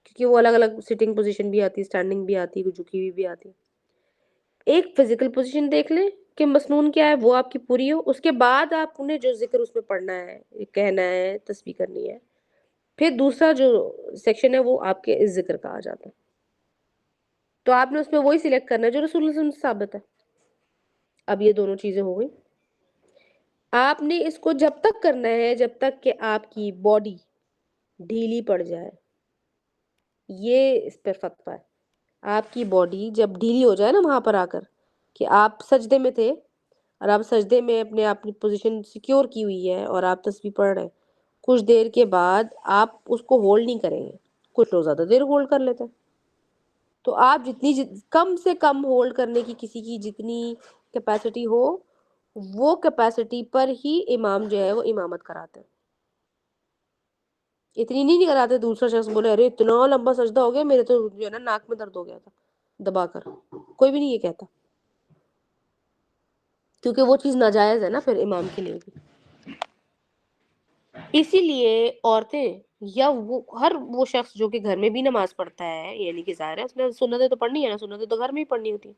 [SPEAKER 1] کیونکہ وہ الگ الگ سٹنگ پوزیشن بھی آتی ہے، اسٹینڈنگ بھی آتی ہے، جھکی ہوئی بھی آتی ہے. ایک فزیکل پوزیشن دیکھ لیں کہ مسنون کیا ہے، وہ آپ کی پوری ہو. اس کے بعد آپ نے جو ذکر اس میں پڑھنا ہے، کہنا ہے، تسبیح کرنی ہے. پھر دوسرا جو سیکشن ہے وہ آپ کے اس ذکر کا آ جاتا ہے. تو آپ نے اس میں وہی سلیکٹ کرنا ہے جو رسول اللہ صلی اللہ علیہ وسلم سے ثابت ہے. اب یہ دونوں چیزیں ہو گئی. آپ نے اس کو جب تک کرنا ہے جب تک کہ آپ کی باڈی ڈھیلی پڑ جائے. یہ اس پر فتویٰ ہے. آپ کی باڈی جب ڈھیلی ہو جائے نا وہاں پر آ کر کہ آپ سجدے میں تھے اور آپ سجدے میں اپنی پوزیشن سیکیور کی ہوئی ہے اور آپ تسبیح پڑھ رہے ہیں، کچھ دیر کے بعد آپ اس کو ہولڈ نہیں کریں گے. کچھ لوگ زیادہ دیر ہولڈ کر لیتے ہیں. تو آپ جتنی کم سے کم ہولڈ کرنے کی کسی کی جتنی کیپیسٹی ہو وہ کیپیسٹی پر ہی امام جو ہے وہ امامت کراتے ہیں. اتنی نہیں کراتے دوسرا شخص بولے ارے اتنا لمبا سجدہ ہو گیا، میرے تو جو ہے نا ناک میں درد ہو گیا تھا دبا کر. کوئی بھی نہیں یہ کہتا، کیونکہ وہ چیز ناجائز ہے نا پھر امام کے لیے بھی. اسی لیے عورتیں یا ہر وہ شخص جو کہ گھر میں بھی نماز پڑھتا ہے، یعنی کہ ظاہر ہے اس نے سنتیں تو پڑھنی ہے نا، سنتیں تو گھر میں ہی پڑھنی ہوتی ہیں.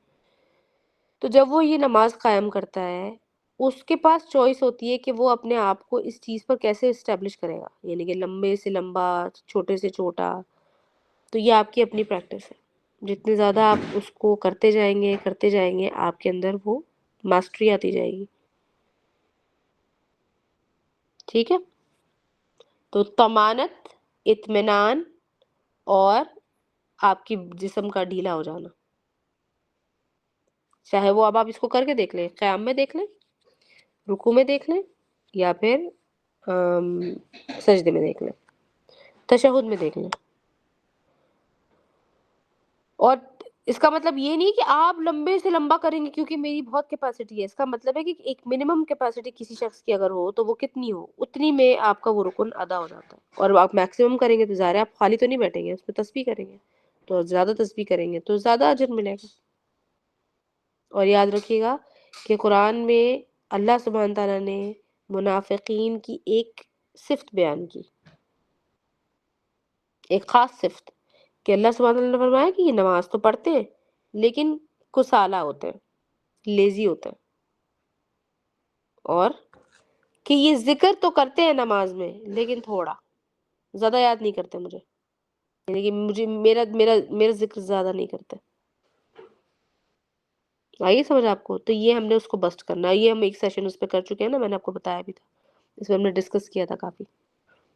[SPEAKER 1] تو جب وہ یہ نماز قائم کرتا ہے اس کے پاس چوائس ہوتی ہے کہ وہ اپنے آپ کو اس چیز پر کیسے اسٹیبلش کرے گا، یعنی کہ لمبے سے لمبا، چھوٹے سے چھوٹا. تو یہ آپ کی اپنی پریکٹس ہے. جتنے زیادہ آپ اس کو کرتے جائیں گے آپ کے اندر وہ ماسٹری آتی جائے گی. ٹھیک ہے. تو طمانت، اطمینان اور آپ کی جسم کا ڈھیلا ہو جانا، چاہے وہ اب آپ اس کو کر کے دیکھ لیں، قیام میں دیکھ لیں، رکوع میں دیکھ لیں، یا پھر سجدے میں دیکھ لیں، تشہد میں دیکھ لیں. اور اس کا مطلب یہ نہیں کہ آپ لمبے سے لمبا کریں گے کیونکہ میری بہت کیپیسٹی ہے. اس کا مطلب ہے کہ ایک منیمم کیپیسٹی کسی شخص کی اگر ہو تو وہ کتنی ہو، اتنی میں آپ کا وہ رکن ادا ہو جاتا ہے. اور آپ میکسیمم کریں گے تو ظاہر ہے آپ خالی تو نہیں بیٹھیں گے، اس پہ تسبیح کریں گے. تو زیادہ تسبیح کریں گے تو زیادہ اجر ملے گا. اور یاد رکھیے گا کہ قرآن میں اللہ سبحانہ تعالیٰ نے منافقین کی ایک صفت بیان کی، ایک خاص صفت، کہ اللہ سبحانہ تعالیٰ نے فرمایا کہ یہ نماز تو پڑھتے ہیں لیکن کسالہ ہوتے ہیں، لیزی ہوتے ہیں، اور کہ یہ ذکر تو کرتے ہیں نماز میں لیکن تھوڑا زیادہ یاد نہیں کرتے مجھے، یعنی کہ مجھے میرا ذکر زیادہ نہیں کرتے. آئیے سمجھ آپ کو. تو یہ ہم نے اس کو بسٹ کرنا ہے. یہ ہم ایک سیشن اس پہ کر چکے ہیں نا، میں نے آپ کو بتایا بھی تھا، اس میں ہم نے ڈسکس کیا تھا کافی.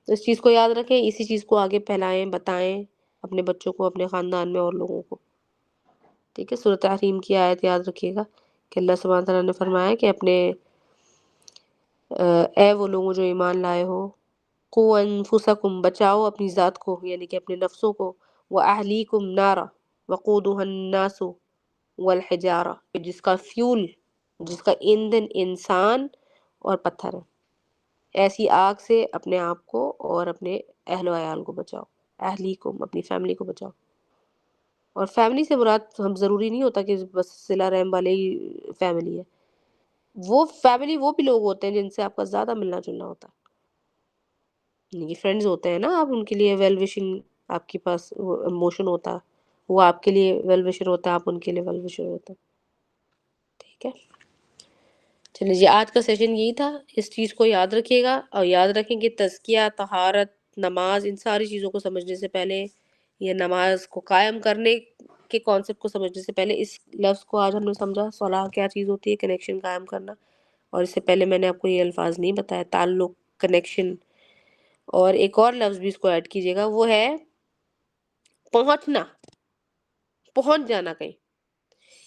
[SPEAKER 1] تو اس چیز کو یاد رکھیں، اسی چیز کو آگے پھیلائیں، بتائیں اپنے بچوں کو، اپنے خاندان میں اور لوگوں کو. ٹھیک ہے. سورۃ تحریم کی آیت یاد رکھیے گا کہ اللہ سبحانہ تعالیٰ نے فرمایا کہ اپنے اے وہ لوگوں جو ایمان لائے ہو، قوا انفسکم، بچاؤ اپنی ذات کو یعنی کہ اپنے نفسوں کو، واہلیکم نارا وقودها الناس والحجارہ، جس کا فیول، جس کا ایندھن انسان اور پتھر ہے. ایسی آگ سے اپنے آپ کو اور اپنے اہل و عیال کو بچاؤ. اہلیکم، اپنی فیملی کو بچاؤ. اور فیملی سے مراد ہم ضروری نہیں ہوتا کہ بس صلہ رحم والے ہی فیملی ہے. وہ فیملی وہ بھی لوگ ہوتے ہیں جن سے آپ کا زیادہ ملنا جلنا ہوتا ہے، یعنی کہ فرینڈز ہوتے ہیں نا، آپ ان کے لیے ویل وشنگ، آپ کے پاس ایموشن ہوتا ہے، وہ آپ کے لیے ویل وشر ہوتا ہے، آپ ان کے لیے ویل وشر ہوتا ہے. ٹھیک ہے. چلیے جی، آج کا سیشن یہی تھا. اس چیز کو یاد رکھیے گا اور یاد رکھیں کہ تزکیہ، طہارت، نماز، ان ساری چیزوں کو سمجھنے سے پہلے، یہ نماز کو قائم کرنے کے کانسیپٹ کو سمجھنے سے پہلے، اس لفظ کو آج ہم نے سمجھا صلاح کیا چیز ہوتی ہے، کنیکشن قائم کرنا. اور اس سے پہلے میں نے آپ کو یہ الفاظ نہیں بتایا، تعلق، کنیکشن. اور ایک اور لفظ بھی اس کو ایڈ کیجیے گا، وہ ہے پہنچنا، پہنچ جانا کہیں.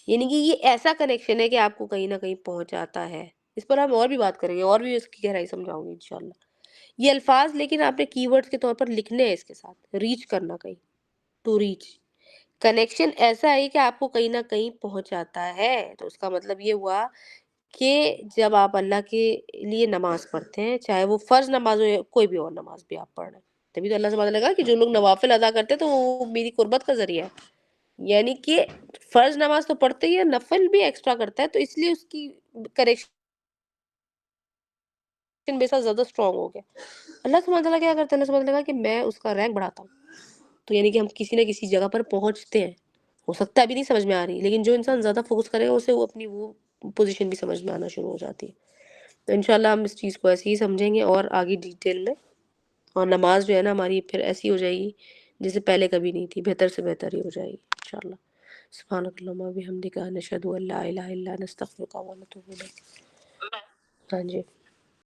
[SPEAKER 1] یعنی کہ یہ ایسا کنیکشن ہے کہ آپ کو کہیں نہ کہیں پہنچاتا ہے. اس پر ہم اور بھی بات کریں گے، اور بھی اس کی گہرائی سمجھاؤں گی انشاءاللہ. یہ الفاظ لیکن آپ نے کی ورڈز کے طور پر لکھنے ہیں اس کے ساتھ. ریچ کرنا کہیں، ٹو ریچ. کنیکشن ایسا ہے کہ آپ کو کہیں نہ کہیں پہنچاتا ہے. تو اس کا مطلب یہ ہوا کہ جب آپ اللہ کے لیے نماز پڑھتے ہیں، چاہے وہ فرض نماز ہو یا کوئی بھی اور نماز بھی آپ پڑھ رہے ہیں، تبھی تو اللہ سبحانہ وتعالیٰ نے کہا کہ جو لوگ نوافل ادا کرتے ہیں تو وہ میری قربت کا ذریعہ ہے. یعنی کہ فرض نماز تو پڑھتے ہی ہے، نفل بھی ایکسٹرا کرتا ہے، تو اس لیے اس کی کریکشن بے ساتھ زیادہ اسٹرانگ ہو گیا. اللہ سبحانہ وتعالیٰ کیا کرتے ہیں؟ اللہ سبحانہ وتعالیٰ کہ میں اس کا رینک بڑھاتا ہوں. تو یعنی کہ ہم کسی نہ کسی جگہ پر پہنچتے ہیں. ہو سکتا ہے ابھی نہیں سمجھ میں آ رہی، لیکن جو انسان زیادہ فوکس کرے گا اسے وہ اپنی وہ پوزیشن بھی سمجھ میں آنا شروع ہو جاتی ہے. تو انشاءاللہ ہم اس چیز کو ایسے ہی سمجھیں گے اور آگے ڈیٹیل میں. اور نماز جو ہے نا ہماری پھر ایسی ہو جائے گی جیسے پہلے کبھی نہیں تھی، بہتر سے بہتر ہی ہو جائے گی انشاءاللہ. سبحانک اللہم و بحمدک، نشہد ان لا الہ الا انت، نستغفرک و نتوب الیک. ہاں جی.